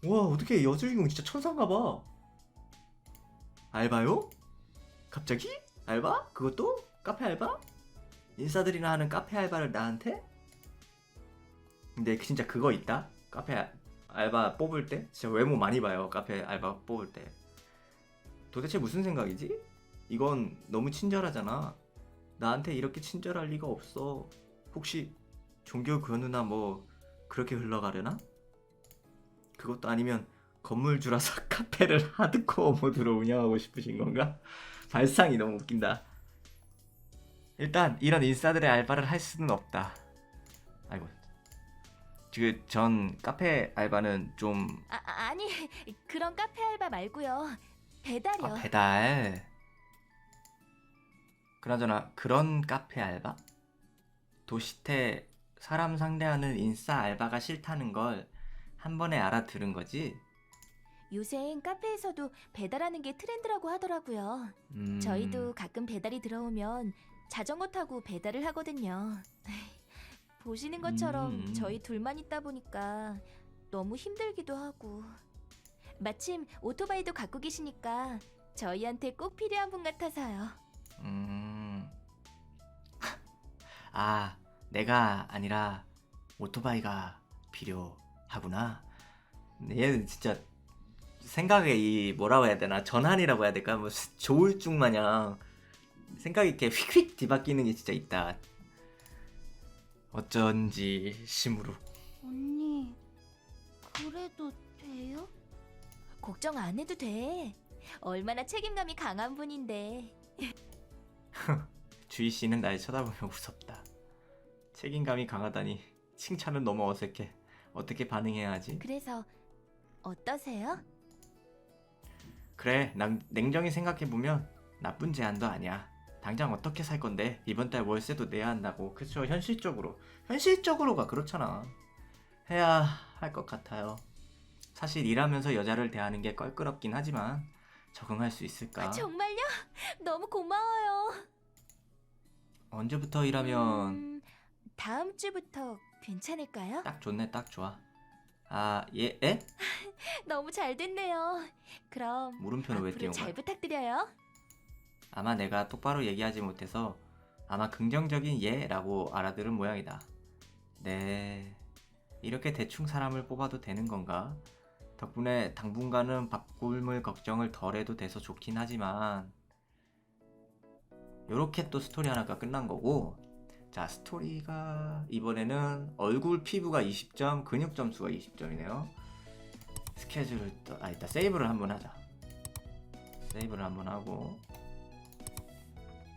와, 어떻게 여주인공 진짜 천사인가 봐. 알바요? 갑자기? 알바? 그것도? 카페 알바? 인싸들이나 하는 카페 알바를 나한테? 근데 진짜 그거 있다? 카페 알바 뽑을 때? 진짜 외모 많이 봐요, 카페 알바 뽑을 때. 도대체 무슨 생각이지? 이건 너무 친절하잖아. 나한테 이렇게 친절할 리가 없어. 혹시 종교 근우나 뭐 그렇게 흘러가려나? 그것도 아니면 건물주라서 카페를 하드코어 모드로 운영하고 싶으신 건가? 발상이 너무 웃긴다. 일단 이런 인싸들의 알바를 할 수는 없다. 아이고. 전 카페 알바는 좀... 아니, 그런 카페 알바 말고요. 배달이요. 배달. 그나저나 그런 카페 알바? 도시태 사람 상대하는 인싸 알바가 싫다는 걸 한 번에 알아들은 거지? 요샌 카페에서도 배달하는 게 트렌드라고 하더라고요. 저희도 가끔 배달이 들어오면 자전거 타고 배달을 하거든요. 보시는 것처럼 저희 둘만 있다 보니까 너무 힘들기도 하고. 마침 오토바이도 갖고 계시니까 저희한테 꼭 필요한 분 같아서요. 내가 아니라 오토바이가 필요하구나. 얘는 진짜 생각에 이 뭐라고 해야 되나, 전환이라고 해야 될까, 뭐 조울증 마냥 생각이 이렇게 휙휙 뒤바뀌는 게 진짜 있다. 어쩐지 시무룩. 언니, 그래도 돼요? 걱정 안 해도 돼. 얼마나 책임감이 강한 분인데. 주희 씨는 날 쳐다보며 웃었다. 책임감이 강하다니. 칭찬은 너무 어색해. 어떻게 반응해야 하지? 그래서 어떠세요? 그래, 냉정히 생각해보면 나쁜 제안도 아니야. 당장 어떻게 살 건데? 이번 달 월세도 내야 한다고. 그쵸, 현실적으로가 그렇잖아. 해야 할 것 같아요. 사실 일하면서 여자를 대하는 게 껄끄럽긴 하지만 적응할 수 있을까? 정말요? 너무 고마워요. 언제부터 일하면... 다음 주부터 괜찮을까요? 딱 좋네, 딱 좋아. 에? 너무 잘 됐네요. 그럼 물음표는 왜 앞으로 띄운 잘 거야? 부탁드려요. 아마 내가 똑바로 얘기하지 못해서 아마 긍정적인 예라고 알아들은 모양이다. 네, 이렇게 대충 사람을 뽑아도 되는 건가? 덕분에 당분간은 밥굶을 걱정을 덜 해도 돼서 좋긴 하지만 요렇게 또 스토리 하나가 끝난 거고, 자, 스토리가 이번에는 얼굴 피부가 20점, 근육 점수가 20점이네요. 스케줄을 또 일단 세이브를 한번 하자. 세이브를 한번 하고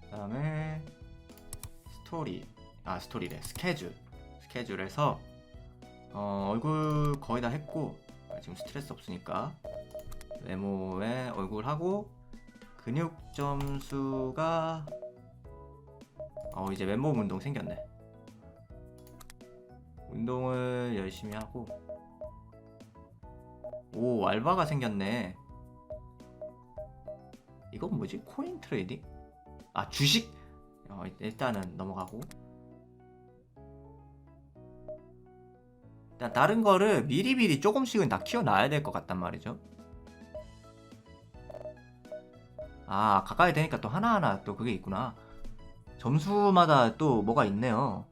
그다음에 스토리래. 스케줄에서 얼굴 거의 다 했고 지금 스트레스 없으니까 메모에 얼굴하고 근육 점수가 이제 맨몸 운동 생겼네. 운동을 열심히 하고 오 알바가 생겼네. 이건 뭐지? 코인 트레이딩? 주식? 일단은 넘어가고 일단 다른 거를 미리미리 조금씩은 다 키워놔야 될 것 같단 말이죠. 가까이 되니까 또 하나하나 또 그게 있구나. 점수마다 또 뭐가 있네요.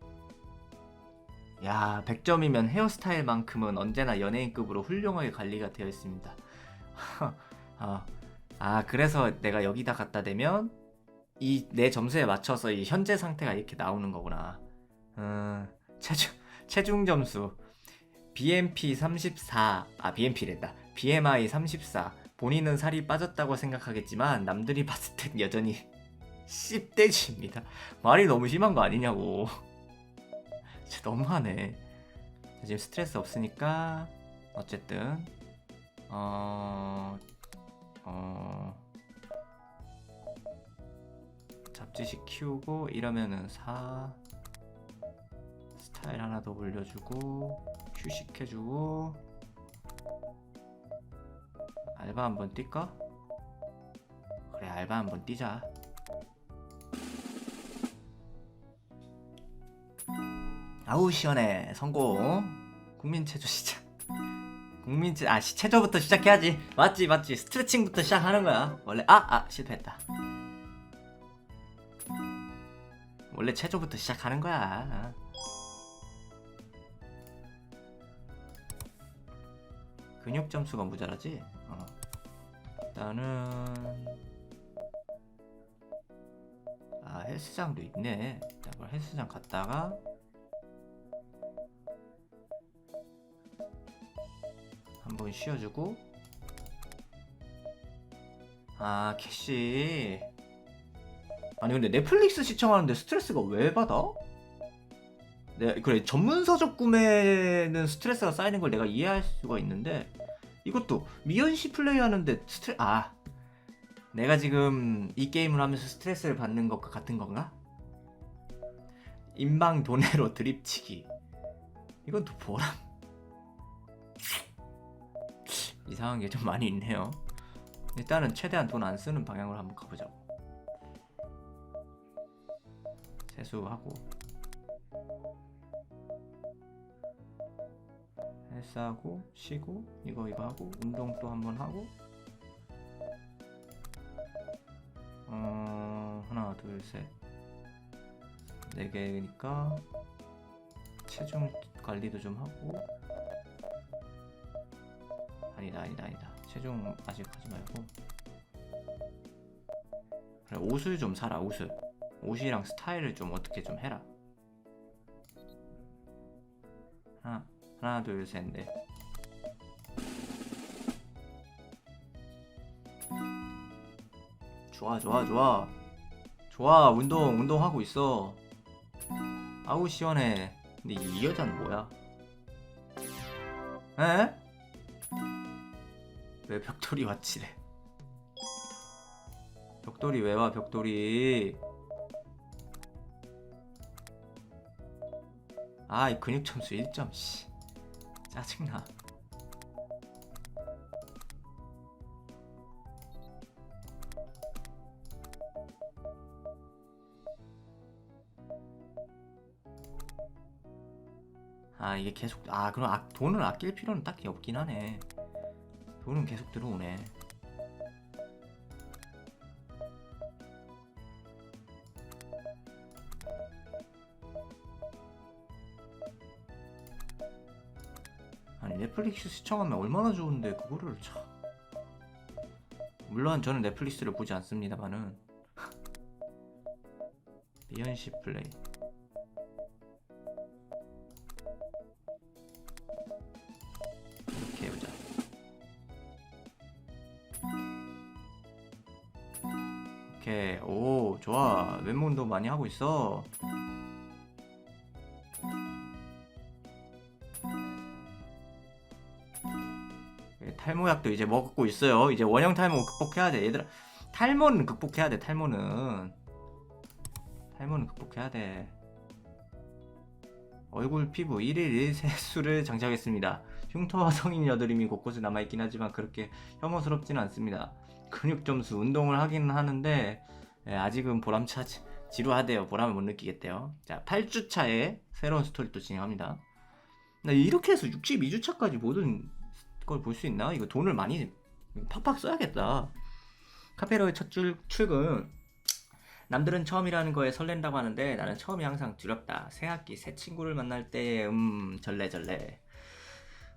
야 100점이면 헤어스타일만큼은 언제나 연예인급으로 훌륭하게 관리가 되어 있습니다. 그래서 내가 여기다 갖다 대면 이 내 점수에 맞춰서 이 현재 상태가 이렇게 나오는 거구나. 체중 점수 BMP 34 BMP랬다. BMI 34. 본인은 살이 빠졌다고 생각하겠지만 남들이 봤을 땐 여전히 10대지입니다. 말이 너무 심한 거 아니냐고. 진짜 너무하네. 지금 스트레스 없으니까 어쨌든 잡지식 키우고 이러면은 4 스타일 하나 더 올려주고 휴식해주고 알바 한번 뛸까? 그래 알바 한번 뛰자. 아우 시원해. 성공. 국민체조 시작. 체조부터 시작해야지. 맞지 스트레칭부터 시작하는 거야 원래. 실패했다. 원래 체조부터 시작하는 거야. 근육 점수가 모자라지? 일단은 헬스장도 있네. 일단 헬스장 갔다가 한번 쉬어주고 캐시. 아니 근데 넷플릭스 시청하는데 스트레스가 왜 받아? 그래 전문서적 구매는 스트레스가 쌓이는 걸 내가 이해할 수가 있는데 이것도 미연씨 플레이하는데 내가 지금 이 게임을 하면서 스트레스를 받는 것과 같은 건가? 인방 도네로 드립치기. 이건 또 뭐람? 이상한 게 좀 많이 있네요. 일단은 최대한 돈 안 쓰는 방향으로 한번 가보자고. 세수하고 헬스하고 쉬고 이거 하고 운동 또 한번 하고 하나 둘 셋 4개니까 체중 관리도 좀 하고 아니다 체중 아직 하지 말고 그래 옷을 좀 사라. 옷이랑 스타일을 좀 어떻게 좀 해라. 하나 둘 셋 넷. 좋아 운동하고 있어. 아우 시원해. 근데 이 여자는 뭐야? 에? 왜 벽돌이 왔지래? 벽돌이 왜 와? 벽돌이. 이 근육 점수 1점 씨. 짜증나. 이게 계속 그럼 돈을 아낄 필요는 딱히 없긴 하네. 돈은 계속 들어오네. 아니 넷플릭스 시청하면 얼마나 좋은데 그거를 참. 물론 저는 넷플릭스를 보지 않습니다만은 미연씨 플레이 이렇게 해보자. 외모 운동 많이 하고 있어. 탈모약도 이제 먹고 있어요. 이제 원형 탈모 극복해야 돼. 얘들아, 탈모는 극복해야 돼. 탈모는 극복해야 돼. 얼굴 피부 1일 1세수를 장착했습니다. 흉터와 성인 여드름이 곳곳에 남아있긴 하지만 그렇게 혐오스럽지는 않습니다. 근육 점수 운동을 하긴 하는데 아직은 보람차지 지루하대요. 보람을 못 느끼겠대요. 자, 8주차에 새로운 스토리 또 진행합니다. 이렇게 해서 62주차까지 모든 걸 볼 수 있나? 이거 돈을 많이 팍팍 써야겠다. 카페로의 첫 출근. 남들은 처음이라는 거에 설렌다고 하는데 나는 처음이 항상 두렵다. 새 학기 새 친구를 만날 때 절레절레.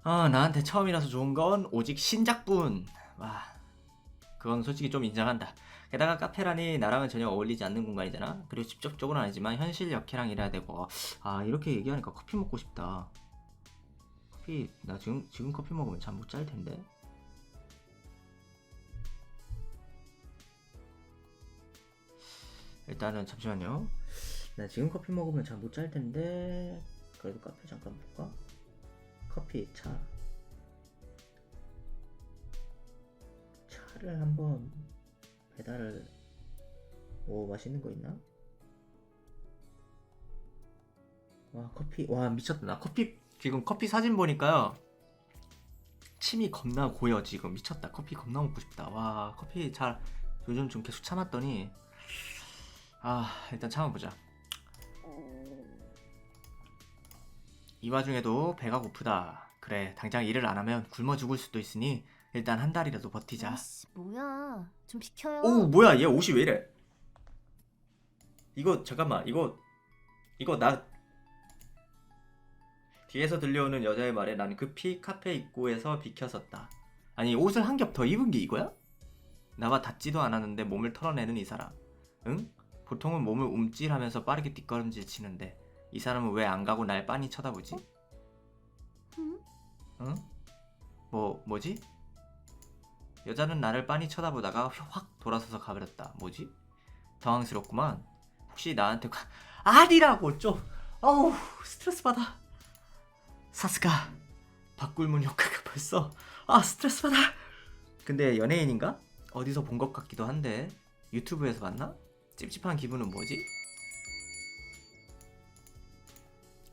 나한테 처음이라서 좋은 건 오직 신작뿐. 와, 그건 솔직히 좀 인정한다. 게다가 카페라니 나랑은 전혀 어울리지 않는 공간이잖아. 그리고 직접적으로는 아니지만 현실 역해랑 일해야 되고. 이렇게 얘기하니까 커피 먹고 싶다. 커피, 나 지금 커피 먹으면 잠 못 잘 텐데. 일단은 잠시만요. 나 지금 커피 먹으면 잠 못 잘 텐데. 그래도 카페 잠깐 볼까? 커피, 차를 한번 배달을. 맛있는 거 있나? 와, 커피. 와, 미쳤다. 나 지금 커피 사진 보니까요, 침이 겁나 고여. 지금 미쳤다. 커피 겁나 먹고 싶다. 와, 커피 요즘 좀 계속 참았더니 일단 참아보자. 이 와중에도 배가 고프다. 그래, 당장 일을 안 하면 굶어 죽을 수도 있으니 일단 한 달이라도 버티자. 아씨, 뭐야. 좀 비켜요. 오, 뭐야, 얘 옷이 왜 이래? 이거 잠깐만, 이거 나 뒤에서 들려오는 여자의 말에 난 급히 카페 입구에서 비켜섰다. 아니, 옷을 한 겹 더 입은 게 이거야? 나와 닿지도 않았는데 몸을 털어내는 이 사람. 응? 보통은 몸을 움찔하면서 빠르게 뒷걸음질 치는데 이 사람은 왜 안 가고 날 빤히 쳐다보지? 응? 뭐지? 여자는 나를 빤히 쳐다보다가 확 돌아서서 가버렸다. 뭐지? 당황스럽구만. 혹시 나한테 아니라고 좀. 어우, 스트레스 받아. 사스가 바꿀문 효과가 벌써 스트레스 받아. 근데 연예인인가? 어디서 본 것 같기도 한데 유튜브에서 봤나? 찝찝한 기분은 뭐지?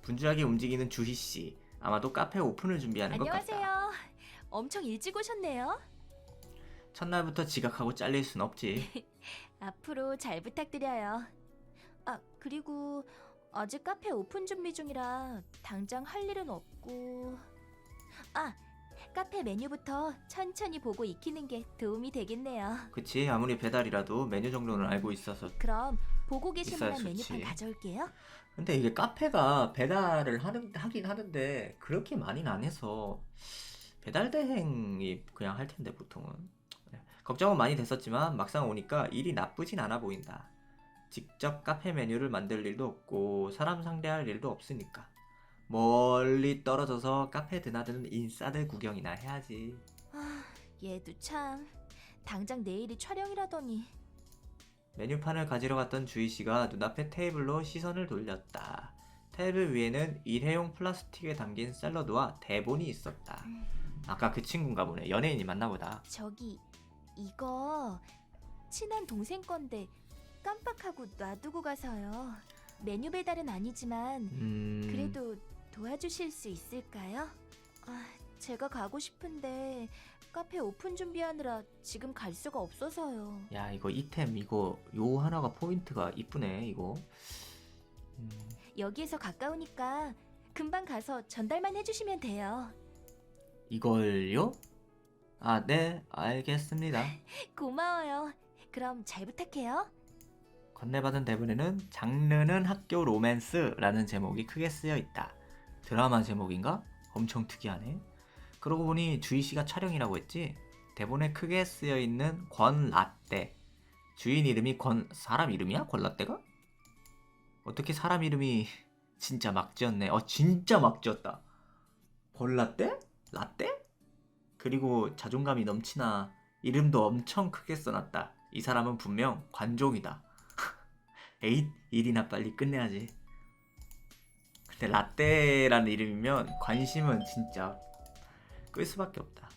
분주하게 움직이는 주희씨. 아마도 카페 오픈을 준비하는 것 같다. 안녕하세요. 엄청 일찍 오셨네요. 첫날부터 지각하고 잘릴 순 없지. 앞으로 잘 부탁드려요. 그리고 아직 카페 오픈 준비 중이라 당장 할 일은 없고. 카페 메뉴부터 천천히 보고 익히는 게 도움이 되겠네요. 그치, 아무리 배달이라도 메뉴 정도는 알고 있어서. 그럼 보고 계실 있어야 만한 좋지. 메뉴판 가져올게요. 근데 이게 카페가 배달을 하긴 하는데 그렇게 많이는 안 해서 배달 대행이 그냥 할 텐데 보통은. 걱정은 많이 됐었지만 막상 오니까 일이 나쁘진 않아 보인다. 직접 카페 메뉴를 만들 일도 없고 사람 상대할 일도 없으니까 멀리 떨어져서 카페 드나드는 인싸들 구경이나 해야지. 얘도 참. 당장 내일이 촬영이라더니. 메뉴판을 가지러 갔던 주희씨가 눈앞에 테이블로 시선을 돌렸다. 테이블 위에는 일회용 플라스틱에 담긴 샐러드와 대본이 있었다. 아까 그 친구인가 보네. 연예인이 맞나보다. 저기 이거 친한 동생 건데 깜빡하고 놔두고 가서요. 메뉴 배달은 아니지만 그래도 도와주실 수 있을까요? 제가 가고 싶은데 카페 오픈 준비하느라 지금 갈 수가 없어서요. 야, 이거 이템 요 하나가 포인트가 이쁘네 이거. 여기에서 가까우니까 금방 가서 전달만 해주시면 돼요. 이걸요? 네, 알겠습니다. 고마워요. 그럼 잘 부탁해요. 건네받은 대본에는 장르는 학교 로맨스라는 제목이 크게 쓰여 있다. 드라마 제목인가? 엄청 특이하네. 그러고 보니 주희씨가 촬영이라고 했지? 대본에 크게 쓰여 있는 권라떼. 주인 이름이 사람 이름이야? 권라떼가? 어떻게 사람 이름이 진짜 막 지었네. 진짜 막 지었다. 권라떼? 라떼? 그리고 자존감이 넘치나 이름도 엄청 크게 써놨다. 이 사람은 분명 관종이다. 에잇 일이나 빨리 끝내야지. 근데 라떼라는 이름이면 관심은 진짜 끌 수밖에 없다.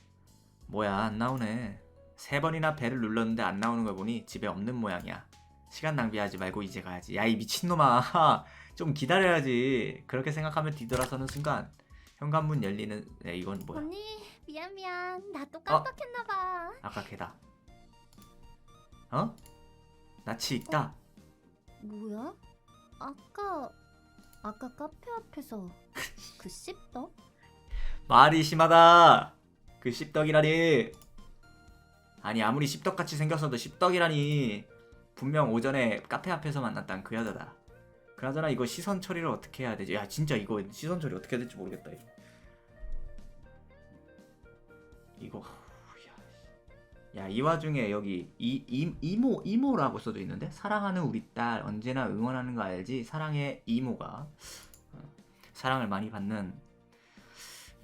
뭐야 안 나오네. 3번이나 배를 눌렀는데 안 나오는 걸 보니 집에 없는 모양이야. 시간 낭비하지 말고 이제 가야지. 야 이 미친놈아 좀 기다려야지. 그렇게 생각하면 뒤돌아서는 순간 현관문 열리는. 이건 뭐야? 언니 미안 나 또 깜빡했나봐. 아까 걔다. 어? 낯이 익다. 뭐야? 아까 카페 앞에서 그 씹떡? 말이 심하다. 그 씹떡이라니. 아니 아무리 씹떡같이 생겼어도 씹떡이라니. 분명 오전에 카페 앞에서 만났던 그 여자다. 그나저나 이거 시선 처리를 어떻게 해야 되지? 야 진짜 이거 시선 처리 어떻게 해야 될지 모르겠다. 이거 야 이 와중에 여기 이모라고 써져 있는데, 사랑하는 우리 딸 언제나 응원하는 거 알지? 사랑의 이모가 사랑을 많이 받는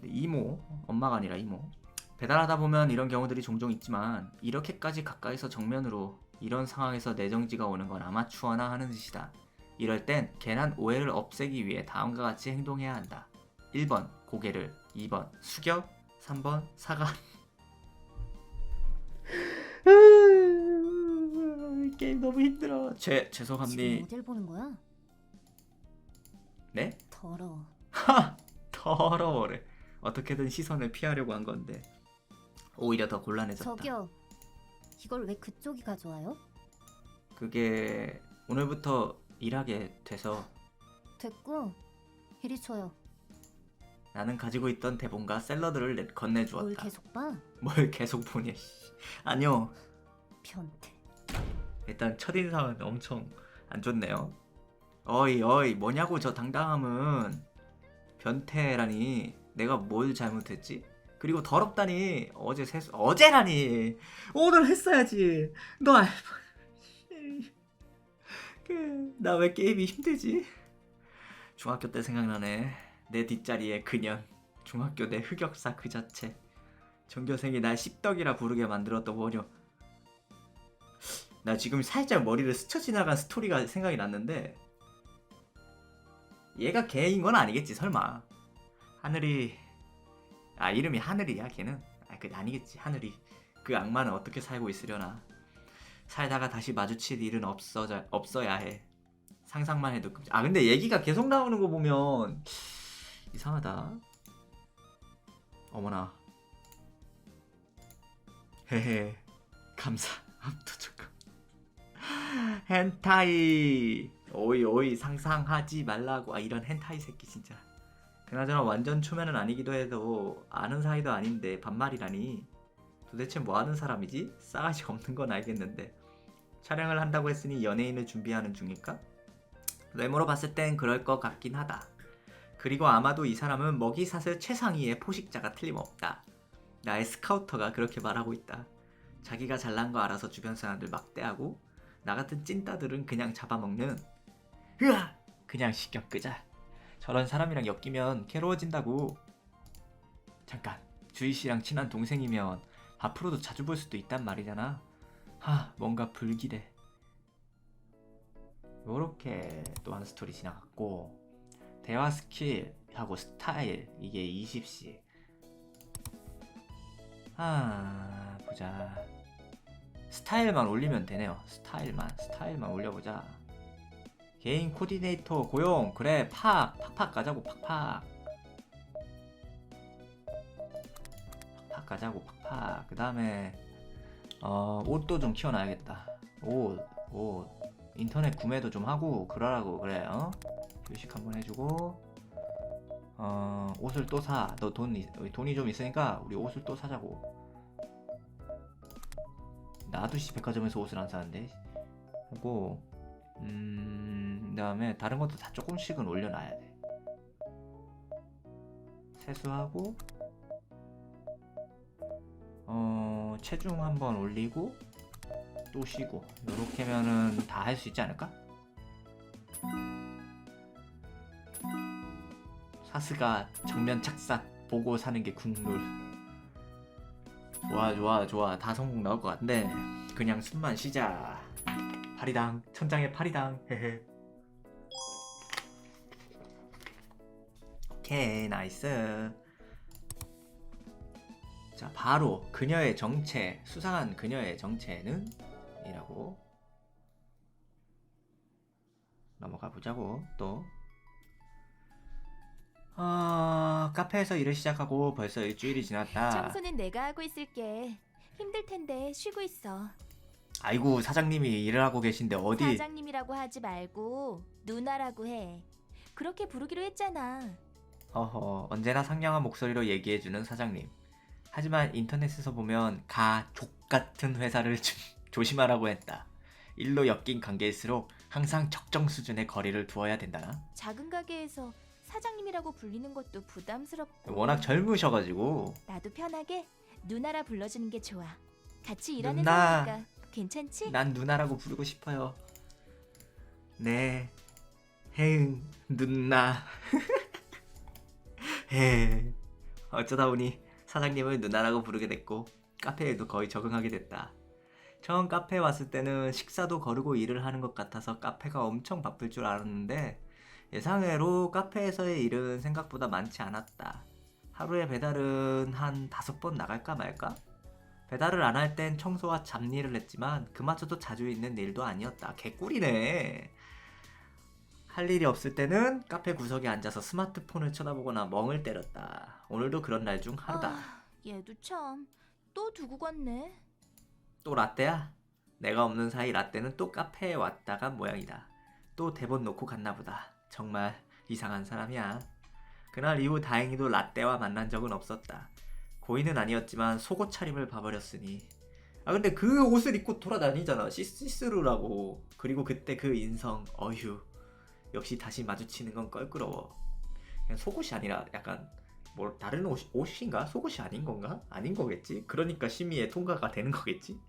이모, 엄마가 아니라 이모. 배달하다 보면 이런 경우들이 종종 있지만 이렇게까지 가까이서 정면으로 이런 상황에서 내정지가 오는 건 아마추어나 하는 짓이다. 이럴 땐 괜한 오해를 없애기 위해 다음과 같이 행동해야 한다. 1번 고개를, 2번 숙여, 3번 사과. 게임 너무 힘들어. 지금 죄송합니다. 어딜 보는 거야? 네? 더러워. 더러워래. 어떻게든 시선을 피하려고 한 건데 오히려 더 곤란해졌다. 저기요. 이걸 왜 그쪽이 가져와요? 그게 오늘부터 일하게 돼서 됐고 이리 줘요. 나는 가지고 있던 대본과 샐러드를 건네주었다. 뭘 계속 봐? 뭘 계속 보냐. 아니요. 변태. 일단 첫인상은 엄청 안 좋네요. 어이 뭐냐고 저 당당함은. 변태라니. 내가 뭘 잘못했지? 그리고 더럽다니. 어제라니. 오늘 했어야지. 너 나 왜 게임이 힘들지? 중학교 때 생각나네. 내 뒷자리에 그년. 중학교 내 흑역사 그 자체. 전교생이 날 씹덕이라 부르게 만들었던 원효. 나 지금 살짝 머리를 스쳐 지나간 스토리가 생각이 났는데, 얘가 걔인 건 아니겠지 설마. 하늘이, 이름이 하늘이야 걔는? 그 아니겠지. 하늘이 그 악마는 어떻게 살고 있으려나. 살다가 다시 마주칠 일은 없어야 해. 상상만 해도 근데 얘기가 계속 나오는 거 보면 이상하다. 어머나. 헤헤. 감사. 압도적. 헨타이. 오이 상상하지 말라고. 이런 헨타이 새끼 진짜. 그나저나 완전 초면은 아니기도 해도 아는 사이도 아닌데 반말이라니. 도대체 뭐하는 사람이지? 싸가지 없는 건 알겠는데 촬영을 한다고 했으니 연예인을 준비하는 중일까? 외모로 봤을 땐 그럴 것 같긴 하다. 그리고 아마도 이 사람은 먹이사슬 최상위의 포식자가 틀림없다. 나의 스카우터가 그렇게 말하고 있다. 자기가 잘난 거 알아서 주변 사람들 막대하고 나 같은 찐따들은 그냥 잡아먹는. 으아! 그냥 시켜 끄자. 저런 사람이랑 엮이면 괴로워진다고. 잠깐, 주희씨랑 친한 동생이면 앞으로도 자주 볼 수도 있단 말이잖아. 뭔가 불길해. 요렇게 또 한 스토리 지나갔고, 대화 스킬하고 스타일 이게 20씩. 보자. 스타일만 올리면 되네요. 스타일만 올려보자. 개인 코디네이터 고용. 그래 팍팍 가자고. 팍팍 가자고. 팍팍. 그 다음에 옷도 좀 키워놔야겠다. 옷 인터넷 구매도 좀 하고 그러라고. 그래. 휴식 한번 해주고, 옷을 또 사. 너 돈이 좀 있으니까 우리 옷을 또 사자고. 나도 백화점에서 옷을 안 사는데. 그리고 그 다음에 다른 것도 다 조금씩은 올려놔야 돼. 세수하고 체중 한번 올리고 또 쉬고, 요렇게 하면은 다 할 수 있지 않을까? 사스가 정면 착삭 보고 사는 게 국룰. 좋아. 다 성공 나올 것 같은데 그냥 숨만 쉬자. 파리당 천장에 파리당 헤헤. 오케이 나이스. 자 바로 그녀의 정체 수상한 그녀의 정체는 이라고 넘어가 보자고. 또 카페에서 일을 시작하고 벌써 일주일이 지났다. 청소는 내가 하고 있을게. 힘들 텐데 쉬고 있어. 아이고 사장님이 일을 하고 계신데 어디. 사장님이라고 하지 말고 누나라고 해. 그렇게 부르기로 했잖아. 허허 언제나 상냥한 목소리로 얘기해주는 사장님. 하지만 인터넷에서 보면 족 같은 회사를 조심하라고 했다. 일로 엮인 관계일수록 항상 적정 수준의 거리를 두어야 된다나. 작은 가게에서 사장님이라고 불리는 것도 부담스럽고. 워낙 젊으셔가지고. 나도 편하게 누나라 불러주는 게 좋아. 같이 일하는 누나. 사이니까 괜찮지? 난 누나라고 부르고 싶어요. 네. 혜응 누나. 해. 어쩌다 보니 사장님을 누나라고 부르게 됐고 카페에도 거의 적응하게 됐다. 처음 카페에 왔을 때는 식사도 거르고 일을 하는 것 같아서 카페가 엄청 바쁠 줄 알았는데 예상외로 카페에서의 일은 생각보다 많지 않았다. 하루에 배달은 한 5번 나갈까 말까? 배달을 안 할 땐 청소와 잡일을 했지만 그마저도 자주 있는 일도 아니었다. 개꿀이네. 할 일이 없을 때는 카페 구석에 앉아서 스마트폰을 쳐다보거나 멍을 때렸다. 오늘도 그런 날 중 하루다. 얘도 참 또 두고 갔네. 또 라떼야? 내가 없는 사이 라떼는 또 카페에 왔다가 모양이다. 또 대본 놓고 갔나 보다. 정말 이상한 사람이야. 그날 이후 다행히도 라떼와 만난 적은 없었다. 고의는 아니었지만 속옷 차림을 봐버렸으니. 근데 그 옷을 입고 돌아다니잖아. 시스루라고. 그리고 그때 그 인성 어휴. 역시 다시 마주치는 건 껄끄러워. 그냥 속옷이 아니라 약간 뭐 다른 옷인가? 속옷이 아닌 건가? 아닌 거겠지? 그러니까 심의에 통과가 되는 거겠지?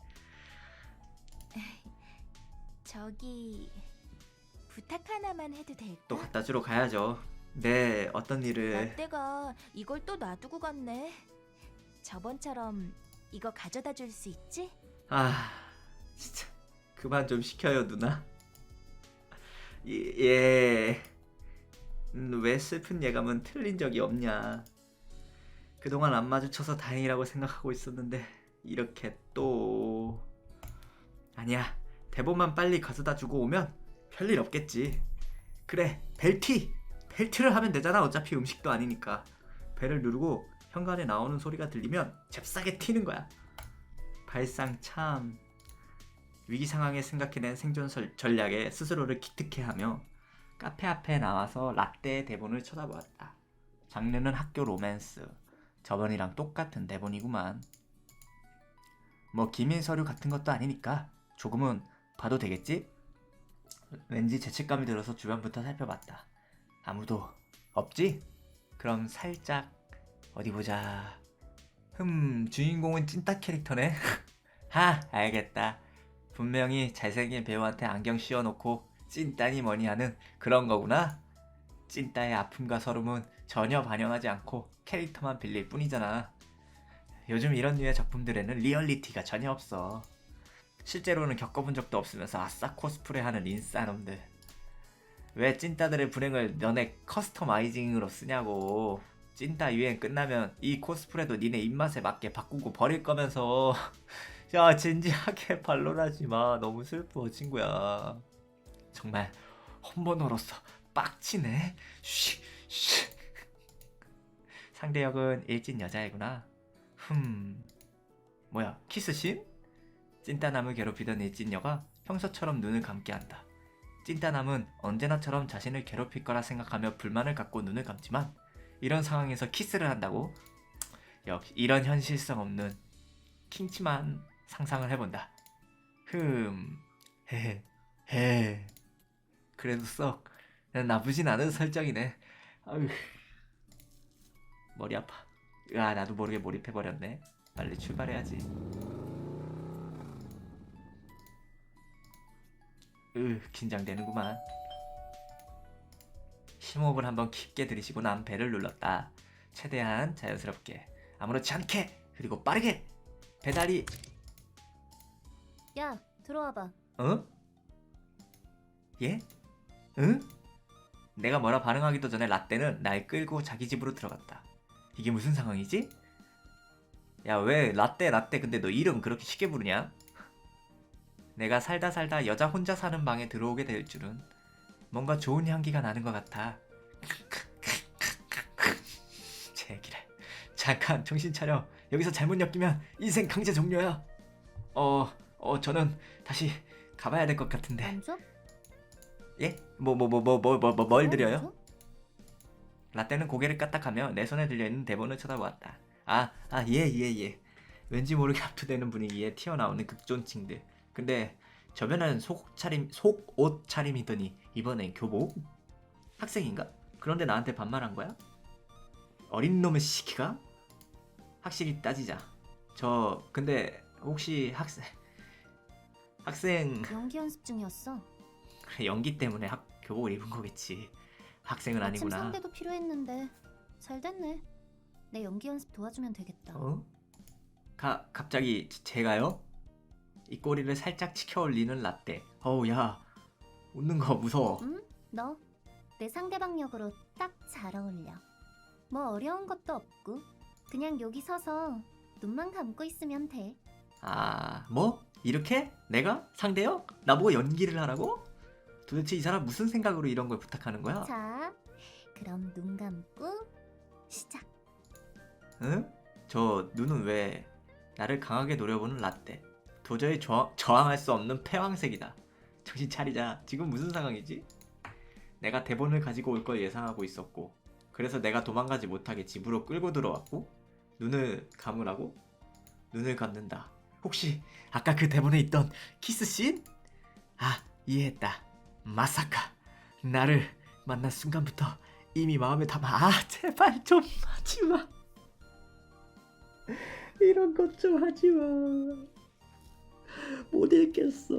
저기 부탁 하나만 해도 될까? 또 갖다 주러 가야죠. 네, 어떤 일을. 라떼가 이걸 또 놔두고 갔네. 저번처럼 이거 가져다 줄 수 있지? 진짜 그만 좀 시켜요 누나. 예. 왜 슬픈 예감은 틀린 적이 없냐. 그동안 안 마주쳐서 다행이라고 생각하고 있었는데 이렇게 또. 아니야, 대본만 빨리 가져다 주고 오면 별일 없겠지. 그래, 벨트를 하면 되잖아. 어차피 음식도 아니니까. 벨을 누르고 현관에 나오는 소리가 들리면 잽싸게 튀는 거야. 발상 참. 위기 상황에 생각해낸 생존 전략에 스스로를 기특해하며 카페 앞에 나와서 라떼의 대본을 쳐다보았다. 장르는 학교 로맨스. 저번이랑 똑같은 대본이구만. 뭐 기밀 서류 같은 것도 아니니까 조금은 봐도 되겠지? 왠지 죄책감이 들어서 주변부터 살펴봤다. 아무도 없지? 그럼 살짝 어디 보자. 주인공은 찐따 캐릭터네. 알겠다. 분명히 잘생긴 배우한테 안경 씌워놓고 찐따니 뭐니 하는 그런 거구나. 찐따의 아픔과 서름은 전혀 반영하지 않고 캐릭터만 빌릴 뿐이잖아. 요즘 이런 류의 작품들에는 리얼리티가 전혀 없어. 실제로는 겪어본 적도 없으면서 아싸 코스프레하는 인싸놈들. 왜 찐따들의 불행을 너네 커스터마이징으로 쓰냐고. 찐따 유행 끝나면 이 코스프레도 니네 입맛에 맞게 바꾸고 버릴 거면서. 야 진지하게 반론하지 마. 너무 슬퍼 친구야. 정말 홈번호로서 빡치네. 쉬. 상대 역은 일진 여자애구나. 뭐야 키스씬? 찐따남을 괴롭히던 일진녀가 평소처럼 눈을 감게 한다. 찐따남은 언제나처럼 자신을 괴롭힐 거라 생각하며 불만을 갖고 눈을 감지만 이런 상황에서 키스를 한다고? 역시 이런 현실성 없는 킹치만 상상을 해본다. 헤헤. 그래도 썩 나쁘진 않은 설정이네. 아유. 머리 아파. 나도 모르게 몰입해버렸네. 빨리 출발해야지. 긴장되는구만. 심호흡을 한번 깊게 들이쉬고 난 배를 눌렀다. 최대한 자연스럽게 아무렇지 않게 그리고 빠르게 배달이. 야, 들어와봐. 어? 예? 응? 내가 뭐라 반응하기도 전에 라떼는 날 끌고 자기 집으로 들어갔다. 이게 무슨 상황이지? 야, 왜 라떼 근데 너 이름 그렇게 쉽게 부르냐? 내가 살다 여자 혼자 사는 방에 들어오게 될 줄은. 뭔가 좋은 향기가 나는 것 같아. 제기랄. 잠깐 정신 차려. 여기서 잘못 엮이면 인생 강제 종료야. 저는 다시 가봐야 될 것 같은데. 안 줘? 예? 뭘 드려요? 안 줘? 라떼는 고개를 까딱하며 내 손에 들려있는 대본을 쳐다보았다. 예. 왠지 모르게 압도되는 분위기에 튀어나오는 극존칭들. 근데 저번에는 속옷 차림이더니 이번엔 교복? 학생인가? 그런데 나한테 반말한 거야? 어린 놈의 시키가? 확실히 따지자. 근데 혹시 학생 연기 연습 중이었어. 그래, 연기 때문에 교복을 입은 거겠지. 학생은 마침 아니구나. 상대도 필요했는데 잘 됐네. 내 연기 연습 도와주면 되겠다. 어? 갑자기 제가요? 이 꼬리를 살짝 치켜 올리는 라떼. 어우, 야, 웃는 거 무서워. 응? 너 내 상대방 역으로 딱 잘 어울려. 뭐 어려운 것도 없고 그냥 여기 서서 눈만 감고 있으면 돼. 뭐? 이렇게? 내가? 상대요? 나보고 연기를 하라고? 도대체 이 사람 무슨 생각으로 이런 걸 부탁하는 거야? 자, 그럼 눈 감고 시작. 응? 저 눈은 왜 나를 강하게 노려보는 라떼. 도저히 저항할 수 없는 패왕색이다. 정신 차리자. 지금 무슨 상황이지? 내가 대본을 가지고 올 걸 예상하고 있었고, 그래서 내가 도망가지 못하게 집으로 끌고 들어왔고, 눈을 감으라고? 눈을 감는다. 혹시 아까 그 대본에 있던 키스씬? 이해했다. 마사카 나를 만난 순간부터 이미 마음에 담아. 제발 좀 하지마. 이런 것 좀 하지마. 못 읽겠어.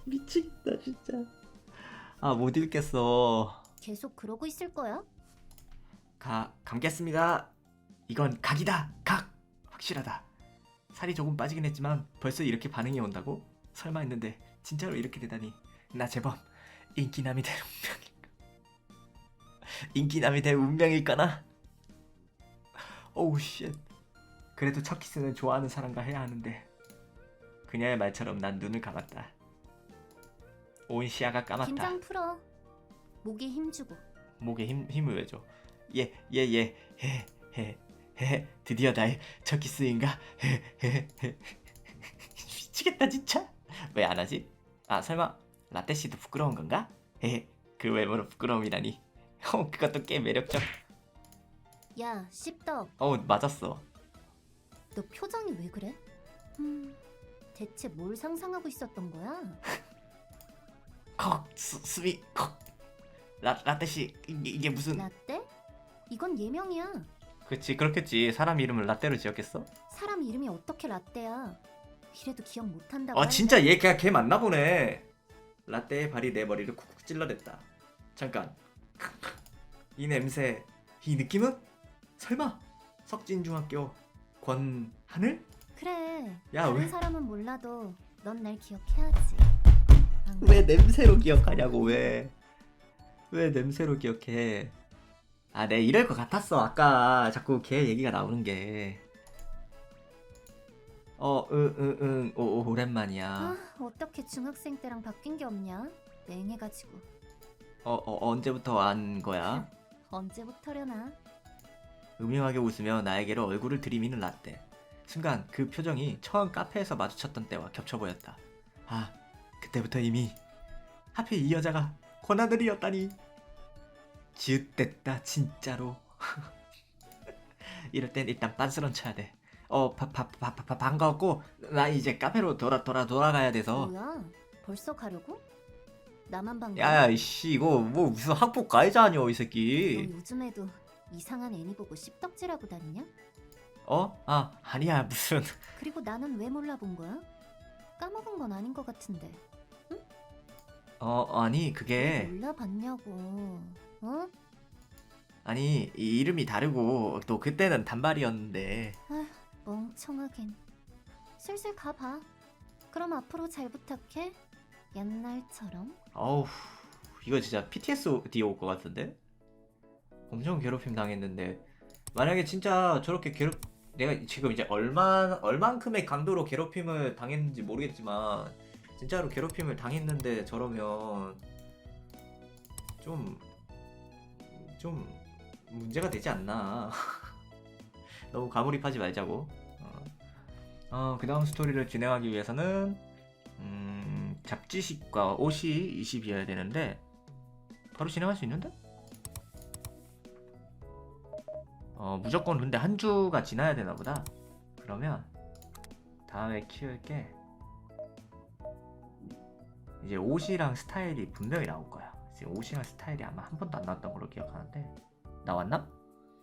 미치겠다 진짜. 못 읽겠어. 계속 그러고 있을 거야? 감겠습니다. 이건 각이다. 각. 확실하다. 살이 조금 빠지긴 했지만 벌써 이렇게 반응이 온다고? 설마 했는데 진짜로 이렇게 되다니. 나 제법 인기남이 될 운명일까나? 오우 쉣. 그래도 첫 키스는 좋아하는 사람과 해야 하는데 그녀의 말처럼 난 눈을 감았다. 온 시야가 까맣다. 긴장 풀어. 목에 힘주고. 목에 힘을 왜 줘? 드디어 나의 첫 키스인가? 미치겠다 진짜. 왜 안 하지? 설마 라떼 씨도 부끄러운 건가? 그 외모로 부끄러움이라니. 그것도 꽤 매력적. 야, 씹덕. 맞았어. 너 표정이 왜 그래? 대체 뭘 상상하고 있었던 거야? 수미 라떼 씨 이게 무슨? 라떼? 이건 예명이야. 그렇지, 그렇겠지. 사람 이름을 라떼로 지었겠어? 사람 이름이 어떻게 라떼야? 이래도 기억 못한다고. 진짜 걔 맞나 보네. 라떼의 발이 내 머리를 쿡쿡 찔러댔다. 잠깐. 이 냄새, 이 느낌은? 설마 석진중학교 권하늘? 그래. 야, 다른 왜? 사람은 몰라도 넌 날 기억해야지. 안 왜 냄새로 기억하냐고. 왜 냄새로 기억해? 내 이럴 것 같았어. 아까 자꾸 걔 얘기가 나오는 게. 오랜만이야. 어떻게 중학생 때랑 바뀐 게 없냐? 맹해가지고. 언제부터 안 거야? 언제부터려나? 음흉하게 웃으며 나에게로 얼굴을 들이미는 라떼. 순간 그 표정이 처음 카페에서 마주쳤던 때와 겹쳐 보였다. 그때부터 이미 하필 이 여자가 권하늘이었다니. 지읒됐다 진짜로. 이럴 땐 일단 빤스런 쳐야 돼. 반가웠고 나 이제 카페로 돌아가야 돼서. 뭐야? 벌써 가려고? 나만 반가워? 야야 이씨, 이거 뭐 무슨 학폭 가해자 아니여 이 너 새끼. 요즘에도 이상한 애니 보고 씹덕질하고 다니냐? 아니야 무슨. 그리고 나는 왜 몰라본 거야? 까먹은 건 아닌 것 같은데. 아니 그게 몰라봤냐고. 어? 아니 이 이름이 다르고 또 그때는 단발이었는데. 멍청하긴. 슬슬 가봐. 그럼 앞으로 잘 부탁해. 옛날처럼? 어우, 이거 진짜 PTSD 올 것 같은데? 엄청 괴롭힘 당했는데 만약에 진짜 저렇게 내가 지금 이제 얼만큼의 강도로 괴롭힘을 당했는지 모르겠지만 진짜로 괴롭힘을 당했는데 저러면 좀 문제가 되지 않나. 너무 과몰입하지 말자고. 그 다음 스토리를 진행하기 위해서는 잡지식과 옷이 20이어야 되는데 바로 진행할 수 있는데? 무조건 근데 한 주가 지나야 되나 보다. 그러면 다음에 키울 게 이제 옷이랑 스타일이 분명히 나올 거야. 지금 옷이랑 스타일이 아마 한 번도 안 나왔던 걸로 기억하는데 나왔나?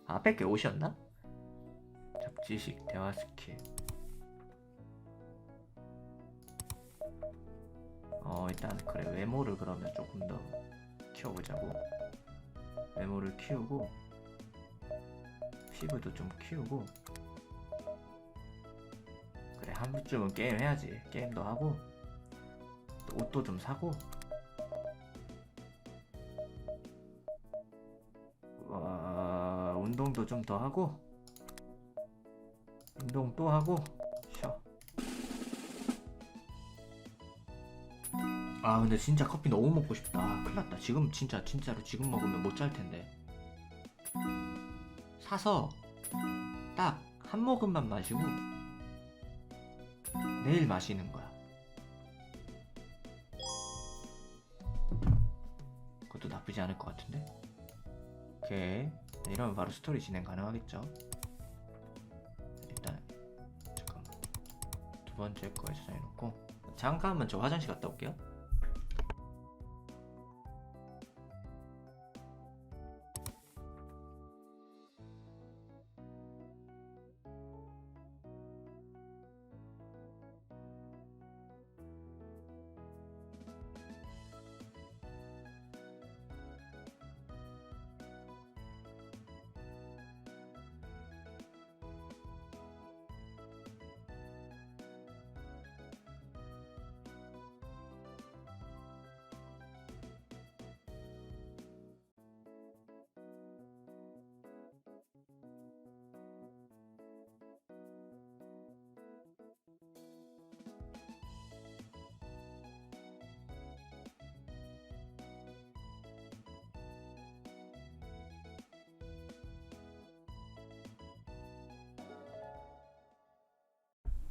앞에 게 옷이었나? 잡지식 대화 스킬. 일단 그래 외모를 그러면 조금 더 키워보자고. 외모를 키우고 피부도 좀 키우고. 그래 한 번쯤은 게임 해야지. 게임도 하고 또 옷도 좀 사고. 운동도 좀 더 하고. 운동 또 하고. 쉬어. 아 근데 진짜 커피 너무 먹고 싶다. 큰일났다. 진짜로 지금 먹으면 못 잘 텐데. 사서 딱 한 모금만 마시고 내일 마시는 거야. 그것도 나쁘지 않을 것 같은데. 오케이. 이러면 바로 스토리 진행 가능하겠죠. 일단 잠깐만 두 번째 거에 저장해놓고 잠깐만 저 화장실 갔다 올게요.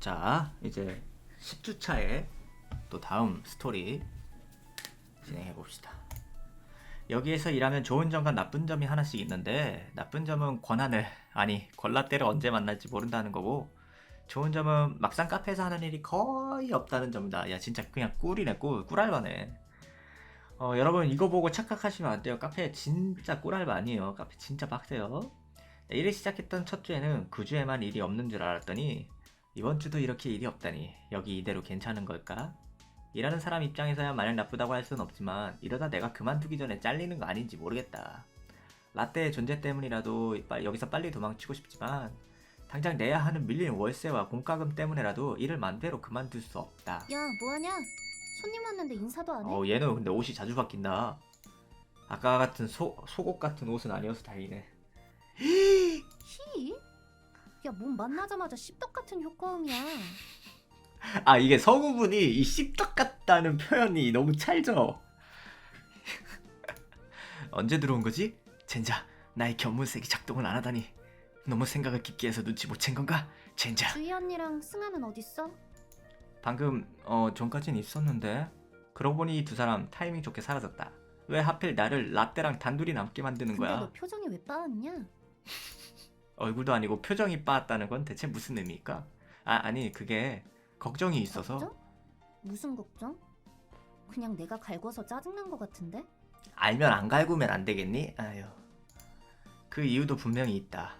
자 이제 10주차에 또 다음 스토리 진행해 봅시다. 여기에서 일하면 좋은 점과 나쁜 점이 하나씩 있는데 나쁜 점은 권라떼를 언제 만날지 모른다는 거고, 좋은 점은 막상 카페에서 하는 일이 거의 없다는 점이다. 야 진짜 그냥 꿀이네. 꿀알바네. 여러분 이거 보고 착각하시면 안 돼요. 카페 진짜 꿀알바 아니에요. 카페 진짜 빡세요. 일을 시작했던 첫 주에는 그 주에만 일이 없는 줄 알았더니 이번 주도 이렇게 일이 없다니 여기 이대로 괜찮은 걸까? 일하는 사람 입장에서야 마냥 나쁘다고 할 수는 없지만 이러다 내가 그만두기 전에 잘리는 거 아닌지 모르겠다. 라떼의 존재 때문이라도 여기서 빨리 도망치고 싶지만 당장 내야 하는 밀린 월세와 공과금 때문에라도 일을 맘대로 그만둘 수 없다. 야, 뭐하냐? 손님 왔는데 인사도 안 해? 얘는 근데 옷이 자주 바뀐다. 아까 같은 속옷 같은 옷은 아니어서 다행이네. 히? 야, 몸 만나자마자 씹덕 같은 효과음이야. 아 이게 성우분이 이 씹덕 같다는 표현이 너무 찰져. 언제 들어온 거지? 젠자, 나의 견문색이 작동을 안 하다니 너무 생각을 깊게 해서 눈치 못 챈 건가? 젠자. 주희 언니랑 승아는 어딨어? 방금 전까진 있었는데 그러고 보니 이 두 사람 타이밍 좋게 사라졌다. 왜 하필 나를 라떼랑 단둘이 남게 만드는 근데 거야? 너 표정이 왜 빠았냐? 얼굴도 아니고 표정이 빠았다는 건 대체 무슨 의미일까? 아니 그게 걱정이 있어서. 걱정? 무슨 걱정? 그냥 내가 갈궈서 짜증난 것 같은데? 알면 안 갈구면 안 되겠니? 아유. 그 이유도 분명히 있다.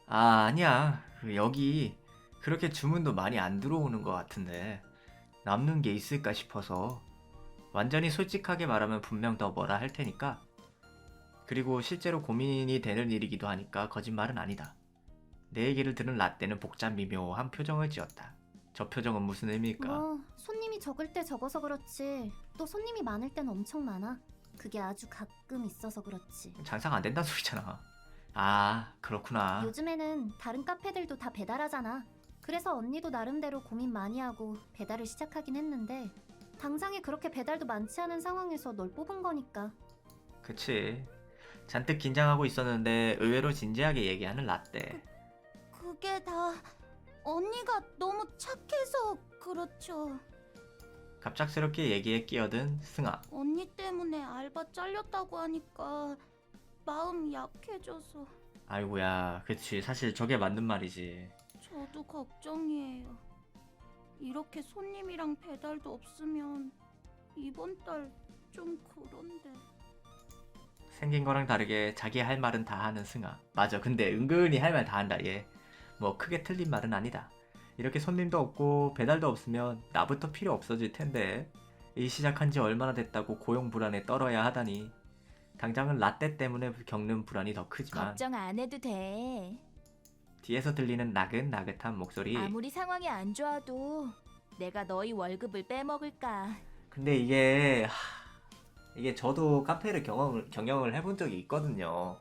아니야. 여기 그렇게 주문도 많이 안 들어오는 것 같은데 남는 게 있을까 싶어서. 완전히 솔직하게 말하면 분명 더 뭐라 할 테니까. 그리고 실제로 고민이 되는 일이기도 하니까 거짓말은 아니다. 내 얘기를 들은 라떼는 복잡 미묘한 표정을 지었다. 저 표정은 무슨 의미일까? 뭐 손님이 적을 때 적어서 그렇지. 또 손님이 많을 땐 엄청 많아. 그게 아주 가끔 있어서 그렇지. 장사가 안 된다는 소리잖아. 아, 그렇구나. 요즘에는 다른 카페들도 다 배달하잖아. 그래서 언니도 나름대로 고민 많이 하고 배달을 시작하긴 했는데 당장에 그렇게 배달도 많지 않은 상황에서 널 뽑은 거니까. 그치. 잔뜩 긴장하고 있었는데 의외로 진지하게 얘기하는 라떼. 그게 다 언니가 너무 착해서 그렇죠. 갑작스럽게 얘기에 끼어든 승아. 언니 때문에 알바 잘렸다고 하니까 마음 약해져서 아이고야, 그치. 사실 저게 맞는 말이지. 저도 걱정이에요. 이렇게 손님이랑 배달도 없으면 이번 달 좀 그런데. 생긴 거랑 다르게 자기 할 말은 다 하는 승아. 맞아. 근데 은근히 할 말 다 한다, 얘. 뭐 크게 틀린 말은 아니다. 이렇게 손님도 없고 배달도 없으면 나부터 필요 없어질 텐데. 일 시작한 지 얼마나 됐다고 고용 불안에 떨어야 하다니. 당장은 라떼 때문에 겪는 불안이 더 크지만 걱정 안 해도 돼. 뒤에서 들리는 나긋나긋한 목소리. 아무리 상황이 안 좋아도 내가 너희 월급을 빼먹을까. 근데 이게 저도 카페를 경영을 해본 적이 있거든요.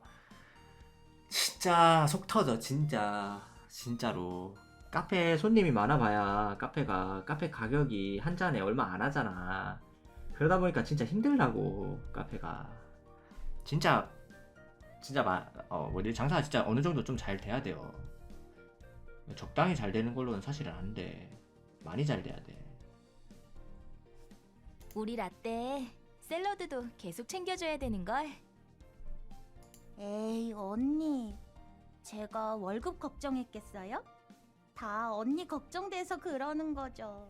진짜 속 터져, 진짜로. 카페에 손님이 많아봐야 카페 가격이 한 잔에 얼마 안 하잖아. 그러다 보니까 진짜 힘들다고, 카페가. 진짜 뭐지, 장사가 진짜 어느 정도 좀 잘 돼야 돼요. 적당히 잘 되는 걸로는 사실은 안 돼. 많이 잘 돼야 돼. 우리 라떼 샐러드도 계속 챙겨줘야 되는걸. 에이 언니, 제가 월급 걱정했겠어요? 다 언니 걱정돼서 그러는 거죠.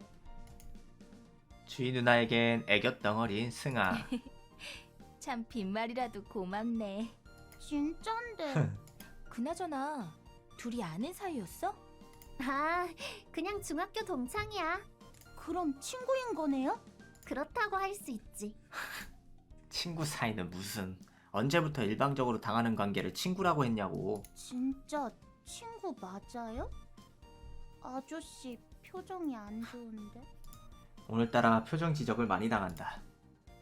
주희 누나에겐 애교 덩어리인 승아. 참 빈말이라도 고맙네. 진짠데. 그나저나 둘이 아는 사이였어? 아, 그냥 중학교 동창이야. 그럼 친구인 거네요? 그렇다고 할 수 있지. 친구 사이는 무슨, 언제부터 일방적으로 당하는 관계를 친구라고 했냐고. 진짜 친구 맞아요? 아저씨 표정이 안 좋은데? 오늘따라 표정 지적을 많이 당한다.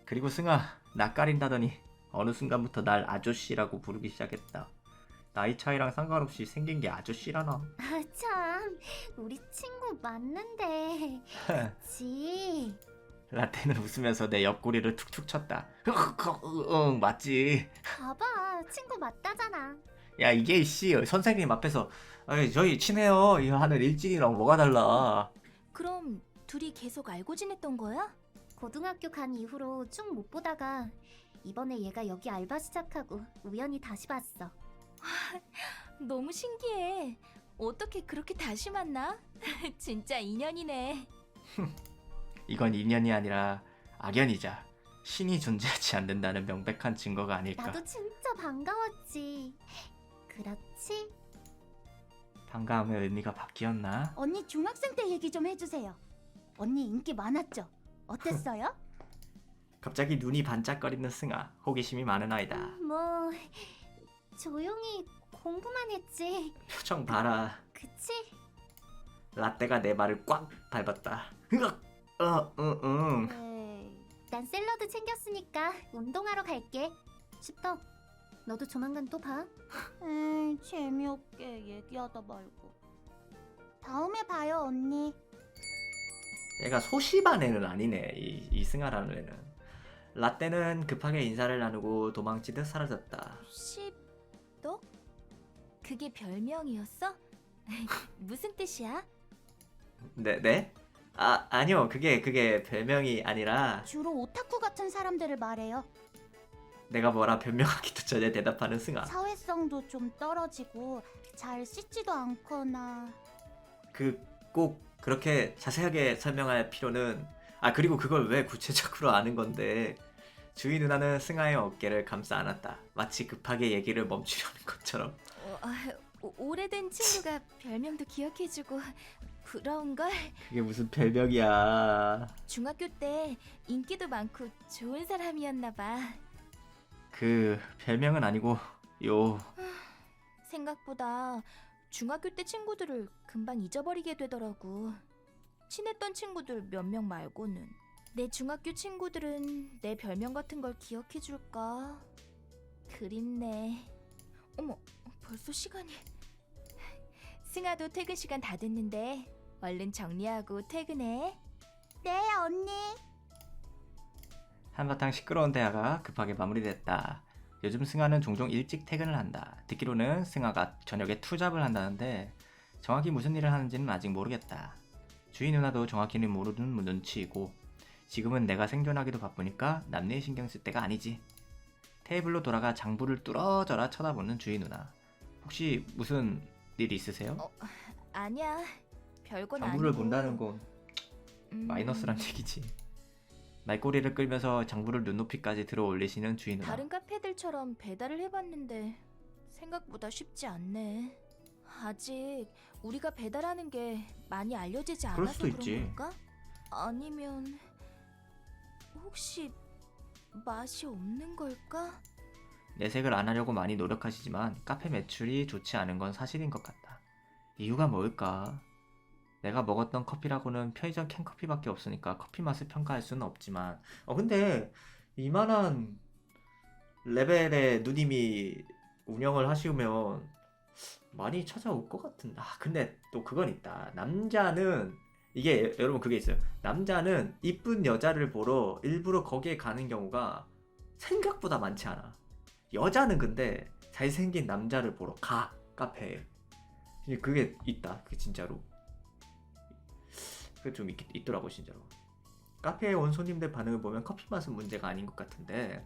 그리고 승아, 낯가린다더니 어느 순간부터 날 아저씨라고 부르기 시작했다. 나이 차이랑 상관없이 생긴 게 아저씨라나. 아 참, 우리 친구 맞는데. 그치? 라떼는 웃으면서 내 옆구리를 툭툭 쳤다. 응, 맞지. 봐봐, 친구 맞다잖아. 야, 이게 선생님 앞에서 "아이, 저희 친해요" 이거 하는 일진이랑 뭐가 달라. 그럼 둘이 계속 알고 지냈던 거야? 고등학교 간 이후로 쭉 못 보다가 이번에 얘가 여기 알바 시작하고 우연히 다시 봤어. 너무 신기해. 어떻게 그렇게 다시 만나? 진짜 인연이네. 이건 인연이 아니라 악연이자 신이 존재하지 않는다는 명백한 증거가 아닐까. 나도 진짜 반가웠지. 그렇지? 반가움의 의미가 바뀌었나? 언니 중학생 때 얘기 좀 해주세요. 언니 인기 많았죠? 어땠어요? 갑자기 눈이 반짝거리는 승아. 호기심이 많은 아이다. 뭐 조용히 공부만 했지. 표정 봐라. 그치? 라떼가 내 발을 꽉 밟았다. 으악! 응. 난 샐러드 챙겼으니까 운동하러 갈게. 십덕, 너도 조만간 또 봐. 재미없게 얘기하다 말고. 다음에 봐요, 언니. 얘가 소심한 애는 아니네, 이 승아라는 애는. 라떼는 급하게 인사를 나누고 도망치듯 사라졌다. 십덕? 그게 별명이었어? 무슨 뜻이야? 네? 아니요. 그게 별명이 아니라 주로 오타쿠 같은 사람들을 말해요. 내가 뭐라 변명하기도 전에 대답하는 승아. 사회성도 좀 떨어지고 잘 씻지도 않거나. 꼭 그렇게 자세하게 설명할 필요는. 그리고 그걸 왜 구체적으로 아는 건데. 주희 누나는 승아의 어깨를 감싸 안았다. 마치 급하게 얘기를 멈추려는 것처럼. 오래된 친구가 별명도 기억해주고 부러운걸? 그게 무슨 별명이야. 중학교 때 인기도 많고 좋은 사람이었나봐. 그 별명은 아니고 생각보다 중학교 때 친구들을 금방 잊어버리게 되더라고. 친했던 친구들 몇 명 말고는. 내 중학교 친구들은 내 별명 같은 걸 기억해줄까? 그립네. 어머, 벌써 시간이. 승아도 퇴근 시간 다 됐는데 얼른 정리하고 퇴근해. 네, 언니. 한바탕 시끄러운 대화가 급하게 마무리됐다. 요즘 승아는 종종 일찍 퇴근을 한다. 듣기로는 승아가 저녁에 투잡을 한다는데 정확히 무슨 일을 하는지는 아직 모르겠다. 주희 누나도 정확히는 모르는 눈치이고 지금은 내가 생존하기도 바쁘니까 남일 신경 쓸 때가 아니지. 테이블로 돌아가 장부를 뚫어져라 쳐다보는 주희 누나. 혹시 무슨 일 있으세요? 아니야, 별건 아니고. 장부를 본다는 건 마이너스란 얘기지. 말꼬리를 끌면서 장부를 눈높이까지 들어 올리시는 주희 누나. 다른 카페들처럼 배달을 해봤는데 생각보다 쉽지 않네. 아직 우리가 배달하는 게 많이 알려지지 그럴 않아서 수도 그런 있지. 걸까? 아니면 혹시 맛이 없는 걸까? 내색을 안 하려고 많이 노력하시지만 카페 매출이 좋지 않은 건 사실인 것 같다. 이유가 뭘까? 내가 먹었던 커피라고는 편의점 캔커피밖에 없으니까 커피 맛을 평가할 수는 없지만 근데 이만한 레벨의 누님이 운영을 하시면 많이 찾아올 것 같은데 근데 또 그건 있다. 남자는 이게 여러분 그게 있어요. 남자는 이쁜 여자를 보러 일부러 거기에 가는 경우가 생각보다 많지 않아. 여자는 근데 잘생긴 남자를 보러 가 카페에. 그게 있다. 그게 진짜로. 그게 좀 있더라고 진짜로. 카페에 온 손님들 반응을 보면 커피 맛은 문제가 아닌 것 같은데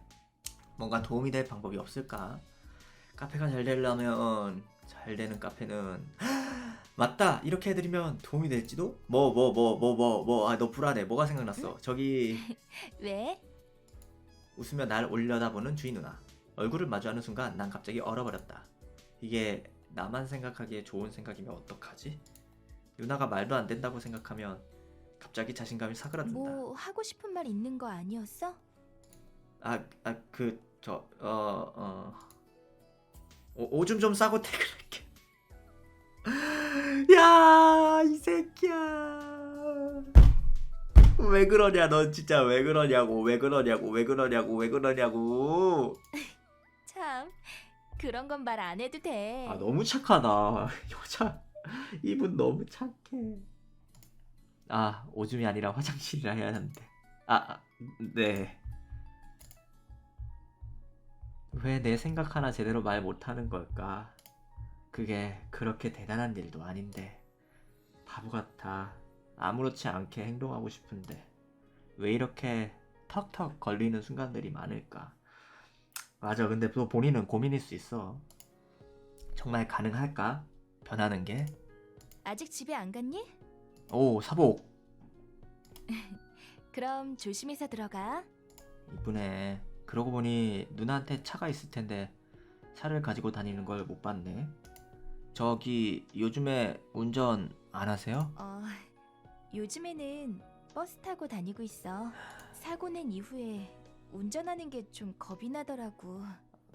뭔가 도움이 될 방법이 없을까? 카페가 잘 되려면 잘 되는 카페는 맞다 이렇게 해드리면 도움이 될지도? 너 불안해. 뭐가 생각났어? 저기 왜? 웃으며 날 올려다보는 주희 누나. 얼굴을 마주하는 순간 난 갑자기 얼어버렸다. 이게 나만 생각하기에 좋은 생각이면 어떡하지? 누나가 말도 안 된다고 생각하면 갑자기 자신감이 사그라든다. 뭐 하고 싶은 말 있는 거 아니었어? 오줌 좀 싸고 퇴근할게. 야, 이 새끼야. 왜 그러냐, 넌 진짜 왜 그러냐고. 참, 그런 건 말 안 해도 돼. 너무 착하다. 여자 이분 너무 착해. 오줌이 아니라 화장실이라 해야 하는데. 네. 왜 내 생각 하나 제대로 말 못하는 걸까? 그게 그렇게 대단한 일도 아닌데. 바보 같아. 아무렇지 않게 행동하고 싶은데 왜 이렇게 턱턱 걸리는 순간들이 많을까? 맞아. 근데 또 본인은 고민일 수 있어. 정말 가능할까? 변하는 게? 아직 집에 안 갔니? 오, 사복. 그럼 조심해서 들어가. 이쁘네. 그러고 보니 누나한테 차가 있을 텐데 차를 가지고 다니는 걸 못 봤네. 저기 요즘에 운전 안 하세요? 요즘에는 버스 타고 다니고 있어. 사고 낸 이후에 운전하는 게 좀 겁이 나더라고.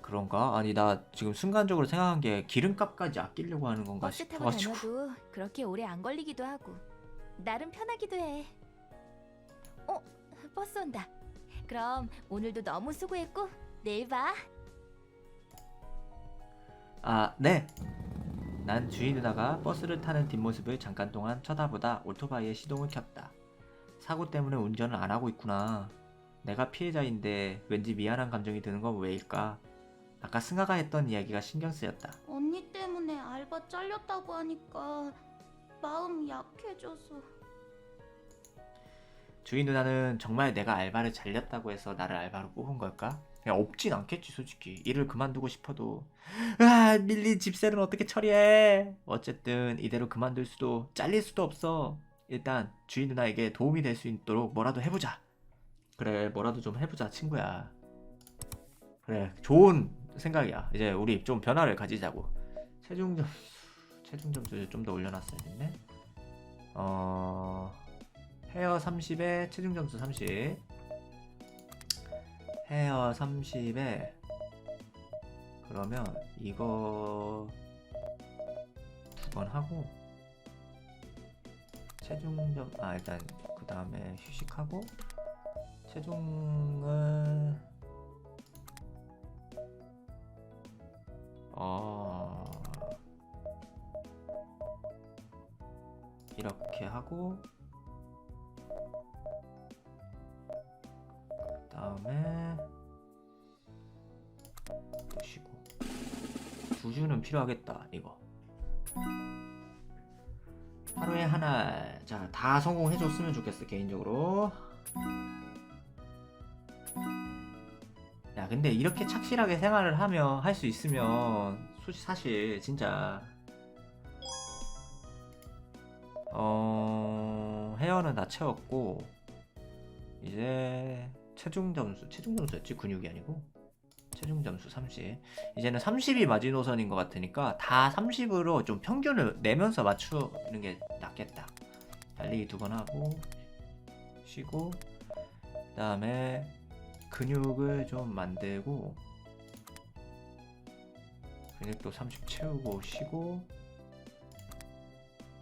그런가? 아니 나 지금 순간적으로 생각한 게 기름값까지 아끼려고 하는 건가 버스 타고 싶어가지고. 다녀도 그렇게 오래 안 걸리기도 하고 나름 편하기도 해. 버스 온다. 그럼 오늘도 너무 수고했고 내일 봐. 네. 난 주희 누나가 버스를 타는 뒷모습을 잠깐 동안 쳐다보다 오토바이에 시동을 켰다. 사고 때문에 운전을 안 하고 있구나. 내가 피해자인데 왠지 미안한 감정이 드는 건 왜일까? 아까 승아가 했던 이야기가 신경 쓰였다. 언니 때문에 알바 잘렸다고 하니까 마음 약해져서. 주희 누나는 정말 내가 알바를 잘렸다고 해서 나를 알바로 뽑은 걸까? 그냥 없진 않겠지 솔직히. 일을 그만두고 싶어도 밀린 집세는 어떻게 처리해? 어쨌든 이대로 그만둘 수도 잘릴 수도 없어. 일단 주희 누나에게 도움이 될 수 있도록 뭐라도 해보자. 그래, 뭐라도 좀 해보자 친구야. 그래, 좋은 생각이야. 이제 우리 좀 변화를 가지자고. 체중 점수 좀 더 올려놨어야겠네. 헤어 30에 체중 점수 30. 헤어 30에 그러면 이거 2번 하고 체중점 일단 그 다음에 휴식하고 체중을 이렇게 하고 그 다음에 또 쉬고 2주는 필요하겠다. 이거 하루에 하나. 자, 다 성공해줬으면 좋겠어 개인적으로. 야, 근데 이렇게 착실하게 생활을 하면 할 수 있으면 사실 진짜 헤어는 다 채웠고 이제 체중 점수였지? 근육이 아니고 체중 점수 30. 이제는 30이 마지노선인 것 같으니까 다 30으로 좀 평균을 내면서 맞추는 게 낫겠다. 달리기 2번 하고 쉬고 그 다음에 근육을 좀 만들고 근육도 30 채우고 쉬고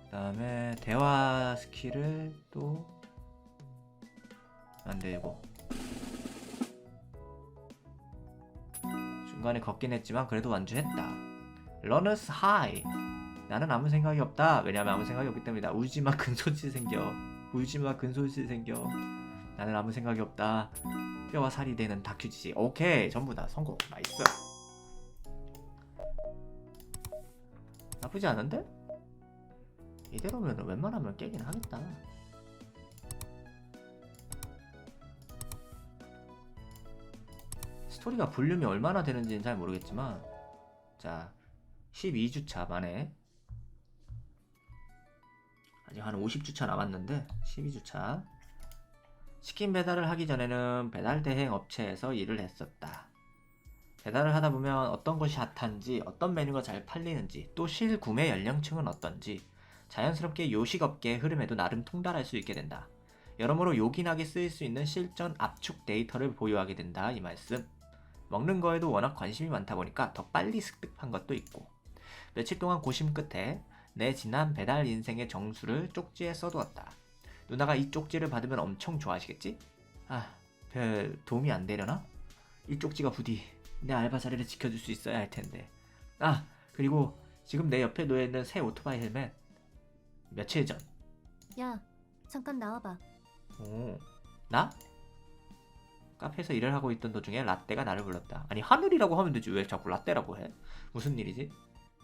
그 다음에 대화 스킬을 또 만들고 중간에 걷긴 했지만 그래도 완주했다. 러너스 하이. 나는 아무 생각이 없다. 왜냐면 아무 생각이 없기 때문이다. 울지마 근손실 생겨. 울지마 근손실 생겨. 나는 아무 생각이 없다. 뼈와 살이 되는 다큐지지. 오케이, 전부 다 성공. 나이스. 나쁘지 않은데? 이대로면 웬만하면 깨긴 하겠다. 스토리가 볼륨이 얼마나 되는지는 잘 모르겠지만 자 12주차 만에 아직 한 50주차 남았는데 12주차 치킨 배달을 하기 전에는 배달 대행 업체에서 일을 했었다. 배달을 하다 보면 어떤 것이 핫한지 어떤 메뉴가 잘 팔리는지 또 실구매 연령층은 어떤지 자연스럽게 요식업계의 흐름에도 나름 통달할 수 있게 된다. 여러모로 요긴하게 쓰일 수 있는 실전 압축 데이터를 보유하게 된다 이 말씀. 먹는 거에도 워낙 관심이 많다 보니까 더 빨리 습득한 것도 있고 며칠 동안 고심 끝에 내 지난 배달 인생의 정수를 쪽지에 써두었다. 누나가 이 쪽지를 받으면 엄청 좋아하시겠지? 별 도움이 안 되려나? 이 쪽지가 부디 내 알바 자리를 지켜줄 수 있어야 할 텐데. 그리고 지금 내 옆에 놓여있는 새 오토바이 헬멧 며칠 전. 야, 잠깐 나와봐. 오, 나? 카페에서 일을 하고 있던 도중에 라떼가 나를 불렀다. 아니 하늘이라고 하면 되지 왜 자꾸 라떼라고 해? 무슨 일이지?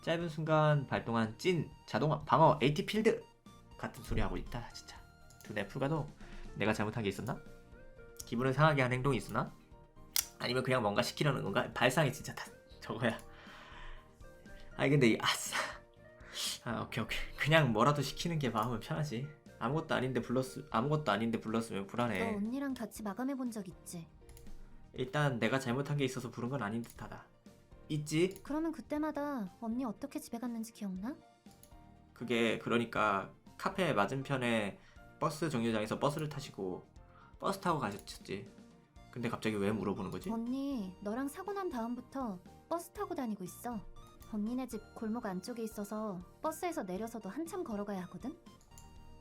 짧은 순간 발동한 찐 자동 방어 AT 필드 같은 소리 하고 있다. 진짜 두뇌 풀가동. 내가 잘못한 게 있었나? 기분을 상하게 한 행동이 있었나? 아니면 그냥 뭔가 시키려는 건가? 발상이 진짜 다 저거야. 근데 아싸. 오케이. 그냥 뭐라도 시키는 게 마음은 편하지. 아무것도 아닌데 불렀으면 불안해. 너 언니랑 같이 마감해 본 적 있지? 일단 내가 잘못한 게 있어서 부른 건 아닌 듯하다. 있지? 그러면 그때마다 언니 어떻게 집에 갔는지 기억나? 그게 그러니까 카페 맞은편에 버스 정류장에서 버스를 타시고 버스 타고 가셨지. 근데 갑자기 왜 물어보는 거지? 언니 너랑 사고 난 다음부터 버스 타고 다니고 있어. 언니네 집 골목 안쪽에 있어서 버스에서 내려서도 한참 걸어가야 하거든?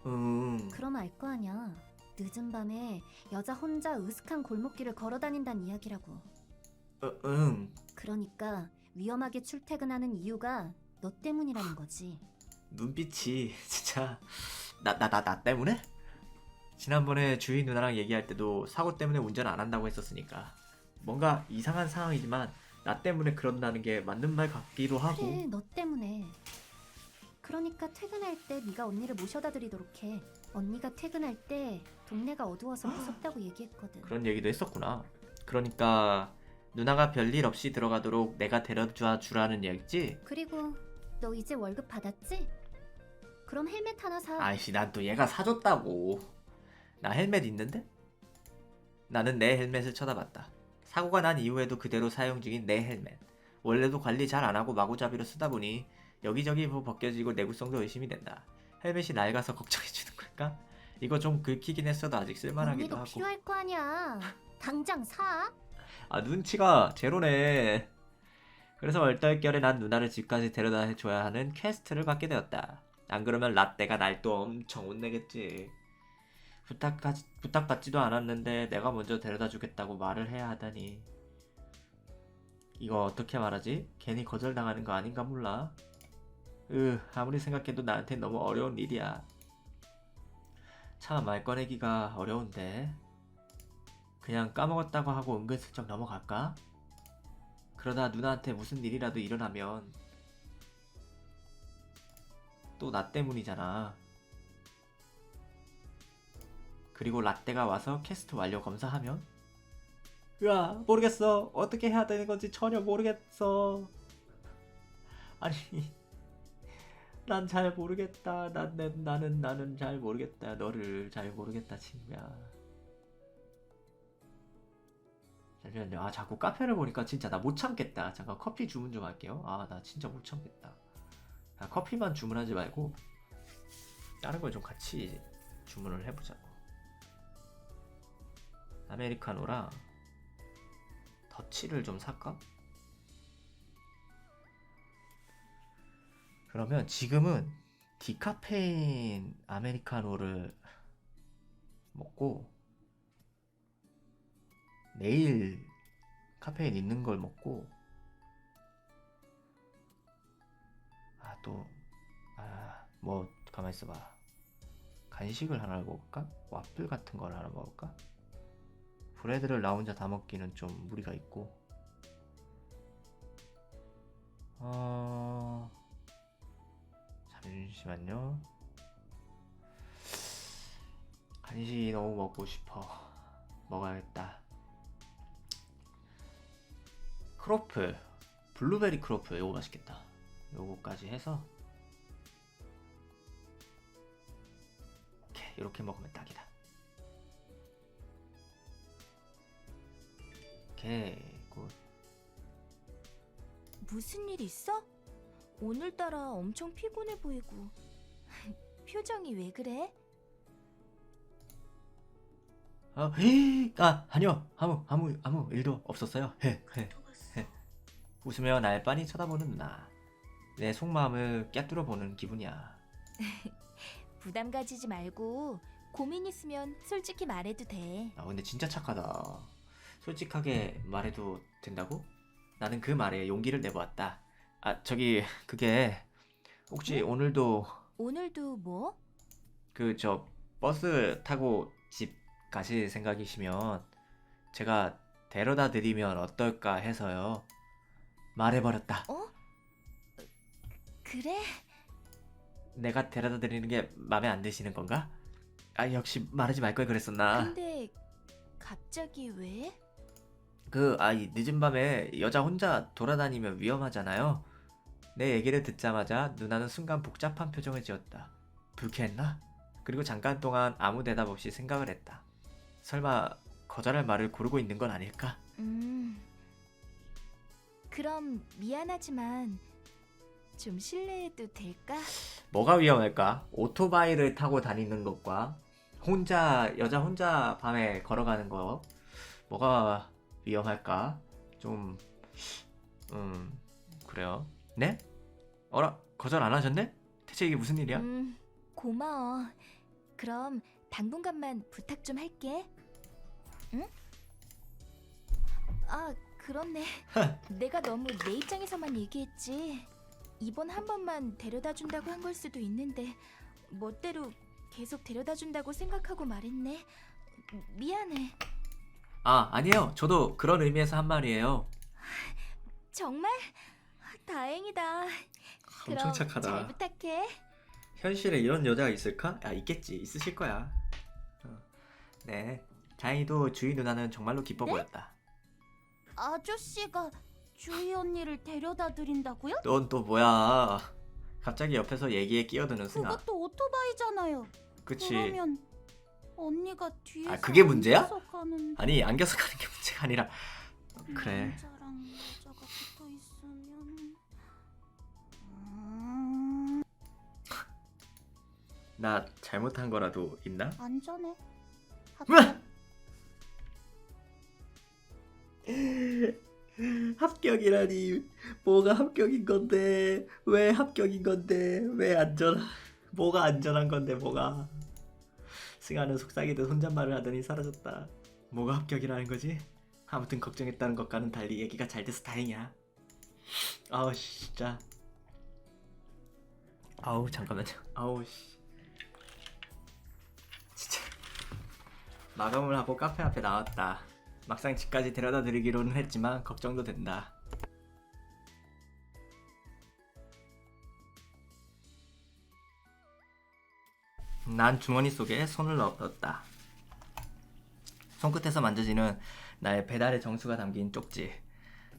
그럼 알 거 아냐. 늦은 밤에 여자 혼자 으슥한 골목길을 걸어 다닌다는 이야기라고. 그러니까 위험하게 출퇴근하는 이유가 너 때문이라는 거지. 눈빛이 진짜 나 때문에? 지난번에 주희 누나랑 얘기할 때도 사고 때문에 운전 안 한다고 했었으니까 뭔가 이상한 상황이지만 나 때문에 그런다는 게 맞는 말 같기도 하고. 그래, 너 때문에. 그러니까 퇴근할 때 네가 언니를 모셔다 드리도록 해. 언니가 퇴근할 때 동네가 어두워서 무섭다고 얘기했거든. 그런 얘기도 했었구나. 그러니까 누나가 별일 없이 들어가도록 내가 데려다 주라는 얘기지? 그리고 너 이제 월급 받았지? 그럼 헬멧 하나 사. 아이씨, 난 또 얘가 사줬다고. 나 헬멧 있는데? 나는 내 헬멧을 쳐다봤다. 사고가 난 이후에도 그대로 사용 중인 내 헬멧. 원래도 관리 잘 안 하고 마구잡이로 쓰다 보니 여기저기 벗겨지고 내구성도 의심이 된다. 헬멧이 낡아서 걱정해주는 걸까? 이거 좀 긁히긴 했어도 아직 쓸만하기도 언니도 하고. 필요할 거 아니야. 당장 사. 눈치가 제로네. 그래서 얼떨결에 난 누나를 집까지 데려다 줘야 하는 퀘스트를 받게 되었다. 안 그러면 라떼가 날 또 엄청 혼내겠지. 부탁받지도 않았는데 내가 먼저 데려다 주겠다고 말을 해야 하다니. 이거 어떻게 말하지? 괜히 거절당하는 거 아닌가 몰라. 아무리 생각해도 나한테 너무 어려운 일이야. 참 말 꺼내기가 어려운데. 그냥 까먹었다고 하고 은근슬쩍 넘어갈까? 그러다 누나한테 무슨 일이라도 일어나면 또 나 때문이잖아. 그리고 라떼가 와서 캐스트 완료 검사하면? 으아, 모르겠어. 어떻게 해야 되는 건지 전혀 모르겠어. 아니, 난 잘 모르겠다. 나는 잘 모르겠다. 너를 잘 모르겠다, 친구야. 잠시만요. 아, 자꾸 카페를 보니까 진짜 나 못 참겠다. 잠깐 커피 주문 좀 할게요. 아, 나 진짜 못 참겠다. 아, 커피만 주문하지 말고 다른 걸 좀 같이 주문을 해보자고. 아메리카노랑 더치를 좀 살까? 그러면 지금은 디카페인 아메리카노를 먹고 내일 카페인 있는 걸 먹고 뭐 가만히 있어봐. 간식을 하나 먹을까? 와플 같은 걸 하나 먹을까? 브레드를 나 혼자 다 먹기는 좀 무리가 있고. 잠시만요. 간식이 너무 먹고 싶어. 먹어야겠다. 크로플, 블루베리 크로플, 요거 맛있겠다. 요거까지 해서 오케이, 이렇게 먹으면 딱이다. 오케이, 굿. 무슨 일 있어? 오늘따라 엄청 피곤해 보이고. 표정이 왜 그래? 아니요. 아무 일도 없었어요. 웃으며 날 빤히 쳐다보는 누나. 내 속마음을 꿰뚫어 보는 기분이야. 부담 가지지 말고 고민 있으면 솔직히 말해도 돼. 근데 진짜 착하다. 솔직하게 말해도 된다고? 나는 그 말에 용기를 내보았다. 그게 혹시 오늘도 오늘도 뭐? 버스 타고 집 가실 생각이시면 제가 데려다 드리면 어떨까 해서요. 말해버렸다. 그래? 내가 데려다 드리는 게 마음에 안 드시는 건가? 역시 말하지 말 걸 그랬었나? 근데 갑자기 왜? 늦은 밤에 여자 혼자 돌아다니면 위험하잖아요. 내 얘기를 듣자마자 누나는 순간 복잡한 표정을 지었다. 불쾌했나? 그리고 잠깐 동안 아무 대답 없이 생각을 했다. 설마 거절할 말을 고르고 있는 건 아닐까? 그럼 미안하지만 좀 실례해도 될까? 뭐가 위험할까? 오토바이를 타고 다니는 것과 여자 혼자 밤에 걸어가는 거, 뭐가 위험할까? 그래요. 네? 거절 안 하셨네? 대체 이게 무슨 일이야? 고마워. 그럼 당분간만 부탁 좀 할게. 응? 그렇네. 내가 너무 내 입장에서만 얘기했지. 이번 한 번만 데려다 준다고 한 걸 수도 있는데 멋대로 계속 데려다 준다고 생각하고 말했네. 미안해. 아니에요. 저도 그런 의미에서 한 말이에요. 정말? 다행이다. 엄청 착하다. 잘 부탁해. 현실에 이런 여자가 있을까? 있겠지. 있으실 거야. 네. 다행히도 주희 누나는 정말로 기뻐 보였다. 아저씨가 주희 언니를 데려다 드린다고요? 넌 또 뭐야? 갑자기 옆에서 얘기에 끼어드는 승아. 그것도 오토바이잖아요. 그치. 그러면 언니가 뒤에서 그게 문제야? 앉아서 가는데 아니, 안겨서 가는 게 문제가 아니라. 그래. 남자랑 여자가 붙어 있으면 나 잘못한 거라도 있나? 안전해. 합격이라니. 뭐가 합격인 건데? 왜 합격인 건데? 왜 안전하? 뭐가 안전한 건데 뭐가. 승아는 속삭이듯 혼잣말을 하더니 사라졌다. 뭐가 합격이라는 거지? 아무튼 걱정했다는 것과는 달리 얘기가 잘 돼서 다행이야. 아우 진짜. 아우 잠깐만요. 아우 씨. 진짜. 마감을 하고 카페 앞에 나왔다. 막상 집까지 데려다 드리기로는 했지만 걱정도 된다. 난 주머니 속에 손을 넣었다. 손끝에서 만져지는 나의 배달의 정수가 담긴 쪽지.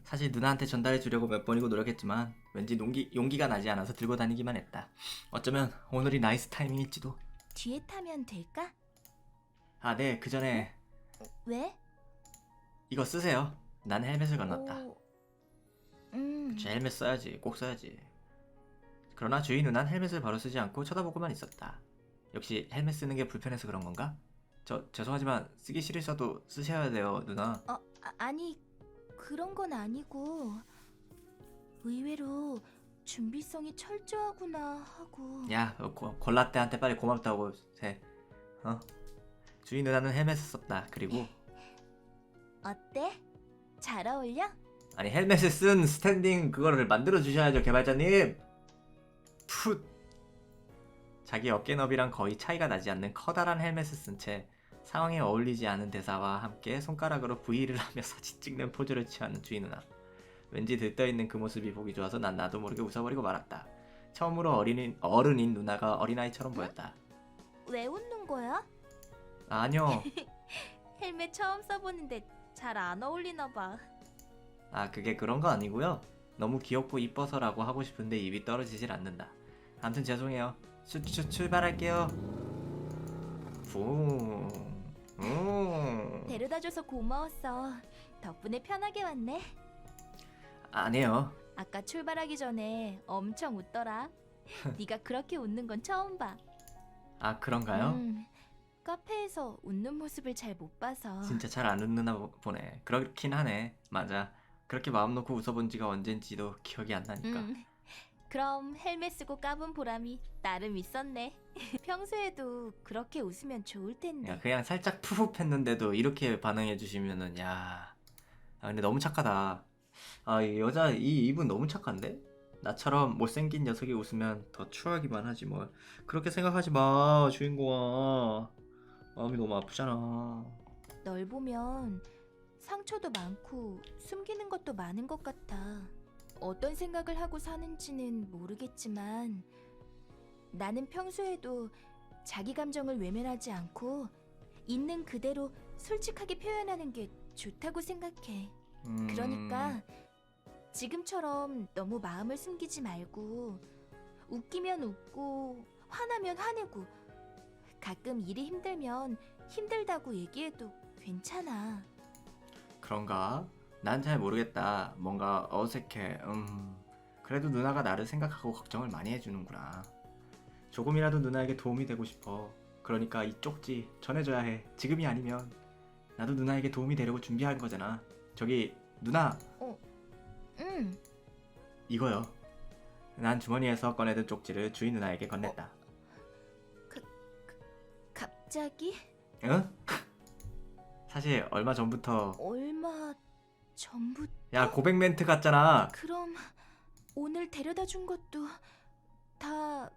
사실 누나한테 전달해 주려고 몇 번이고 노력했지만 왠지 용기가 나지 않아서 들고 다니기만 했다. 어쩌면 오늘이 나이스 타이밍일지도. 뒤에 타면 될까? 아, 네. 그 전에 왜? 이거 쓰세요. 난 헬멧을 건넜다. 오, 제 헬멧 써야지. 꼭 써야지. 그러나 주인 누나는 헬멧을 바로 쓰지 않고 쳐다보고만 있었다. 역시 헬멧 쓰는 게 불편해서 그런 건가? 죄송하지만 쓰기 싫으셔도 쓰셔야 돼요, 누나. 아니 그런 건 아니고 의외로 준비성이 철저하구나 하고. 야, 골라떼한테 빨리 고맙다고 해. 어? 주인 누나는 헬멧을 썼다. 그리고 어때? 잘 어울려? 아니 헬멧을 쓴 스탠딩 그거를 만들어 주셔야죠, 개발자님. 풋. 자기 어깨 너비랑 거의 차이가 나지 않는 커다란 헬멧을 쓴 채 상황에 어울리지 않은 대사와 함께 손가락으로 V를 하며 사진 찍는 포즈를 취하는 주인 누나. 왠지 들떠있는 그 모습이 보기 좋아서 난 나도 모르게 웃어버리고 말았다. 처음으로 어른인 누나가 어린아이처럼 보였다. 왜 웃는 거야? 아니요. 헬멧 처음 써보는데 잘 안 어울리나 봐. 아, 그게 그런 거 아니고요. 너무 귀엽고 이뻐서라고 하고 싶은데 입이 떨어지질 않는다. 아무튼 죄송해요. 출발할게요. 데려다줘서 고마웠어. 덕분에 편하게 왔네. 아니에요. 아까 출발하기 전에 엄청 웃더라. 네가 그렇게 웃는 건 처음 봐. 아, 그런가요? 카페에서 웃는 모습을 잘 못 봐서. 진짜 잘 안 웃는다 보네. 그렇긴 하네. 맞아. 그렇게 마음 놓고 웃어본 지가 언젠지도 기억이 안 나니까. 그럼 헬멧 쓰고 까본 보람이 나름 있었네. 평소에도 그렇게 웃으면 좋을 텐데. 야, 그냥 살짝 푸흡 했는데도 이렇게 반응해 주시면은 야. 아, 근데 너무 착하다. 아, 이 이분 너무 착한데? 나처럼 못생긴 녀석이 웃으면 더 추하기만 하지 뭘. 그렇게 생각하지 마, 주인공아. 마음이 너무 아프잖아. 널 보면 상처도 많고 숨기는 것도 많은 것 같아. 어떤 생각을 하고 사는지는 모르겠지만 나는 평소에도 자기 감정을 외면하지 않고 있는 그대로 솔직하게 표현하는 게 좋다고 생각해. 그러니까 지금처럼 너무 마음을 숨기지 말고 웃기면 웃고 화나면 화내고 가끔 일이 힘들면 힘들다고 얘기해도 괜찮아. 그런가? 난 잘 모르겠다. 뭔가 어색해. 그래도 누나가 나를 생각하고 걱정을 많이 해주는구나. 조금이라도 누나에게 도움이 되고 싶어. 그러니까 이 쪽지 전해줘야 해. 지금이 아니면 나도 누나에게 도움이 되려고 준비한 거잖아. 저기 누나. 응. 이거요. 난 주머니에서 꺼내든 쪽지를 주인 누나에게 건넸다. 갑자기? 응? 사실 얼마 전부터. 얼마 전부터? 야, 고백 멘트 같잖아. 그럼 오늘 데려다 준 것도 다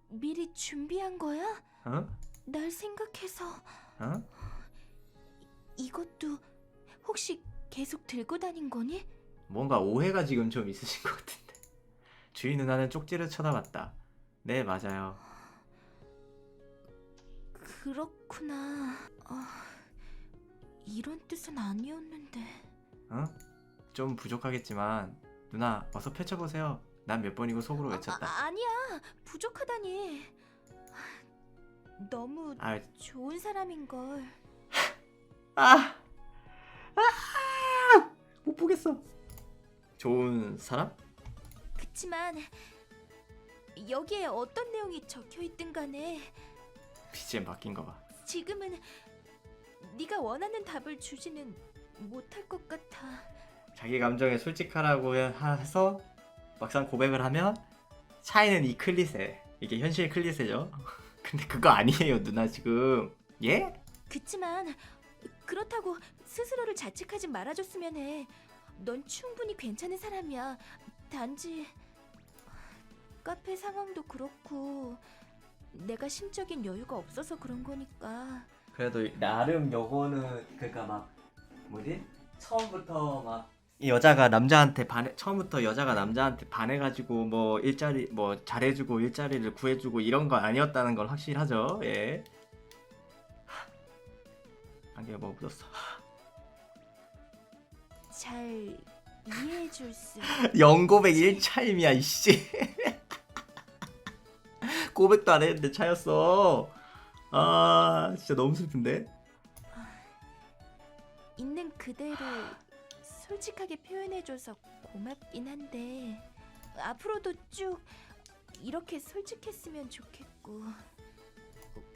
미리 준비한 거야? 응? 날 생각해서. 응? 이것도 혹시 계속 들고 다닌 거니? 뭔가 오해가 지금 좀 있으신 것 같은데. 주인 누나는 쪽지를 쳐다봤다. 네, 맞아요. 그렇구나. 이런 뜻은 아니었는데. 응? 좀 부족하겠지만 누나 어서 펼쳐보세요. 난 몇 번이고 속으로 외쳤다. 아니야. 부족하다니. 너무 좋은 사람인걸. 못 보겠어. 좋은 사람? 그치만 여기에 어떤 내용이 적혀있든 간에 BGM 바뀐 거 봐. 지금은 네가 원하는 답을 주지는 못할 것 같아. 자기 감정에 솔직하라고 해서 막상 고백을 하면 차이는 이 클릿에 이게 현실 클리셰죠. 근데 그거 아니에요 누나 지금. 예? 그치만 그렇다고 스스로를 자책하지 말아줬으면 해. 넌 충분히 괜찮은 사람이야. 단지 카페 상황도 그렇고 내가 심적인 여유가 없어서 그런 거니까. 그래도 나름 요거는 그러니까 막 뭐지? 처음부터 막 이 여자가 남자한테 반해 처음부터 여자가 남자한테 반해가지고 뭐 일자리 뭐 잘해주고 일자리를 구해주고 이런 거 아니었다는 건 확실하죠. 예. 안개가 뭐 묻었어. 잘 이해해줄 수. 영고백 1차임이야 이씨. 고백도 안 했는데 차였어. 아 진짜 너무 슬픈데. 있는 그대로 솔직하게 표현해줘서 고맙긴 한데 앞으로도 쭉 이렇게 솔직했으면 좋겠고.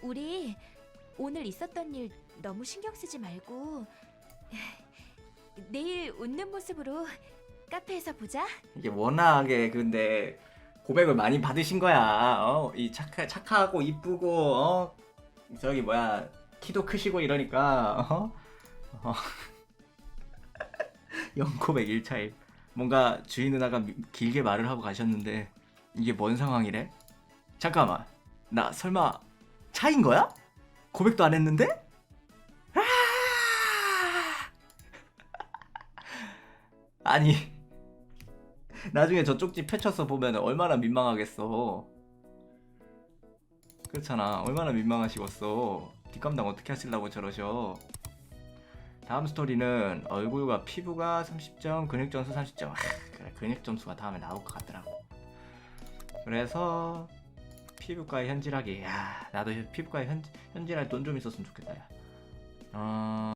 우리 오늘 있었던 일 너무 신경 쓰지 말고 내일 웃는 모습으로 카페에서 보자. 이게 워낙에 근데 고백을 많이 받으신 거야. 이 착하고 이쁘고 저기 뭐야 키도 크시고 이러니까 영고백 1차임. 뭔가 주인 누나가 길게 말을 하고 가셨는데 이게 뭔 상황이래? 잠깐만 나 설마 차인 거야? 고백도 안 했는데? 아! 아니 나중에 저쪽 집 펼쳐서 보면 얼마나 민망하겠어. 그렇잖아. 얼마나 민망하시겠어. 뒷감당 어떻게 하시려고 저러셔. 다음 스토리는 얼굴과 피부가 30점, 근육 점수 30점. 그래 근육 점수가 다음에 나올 것 같더라고. 그래서 피부과의 현질하기. 야 나도 피부과의 현질할 돈 좀 있었으면 좋겠다. 야.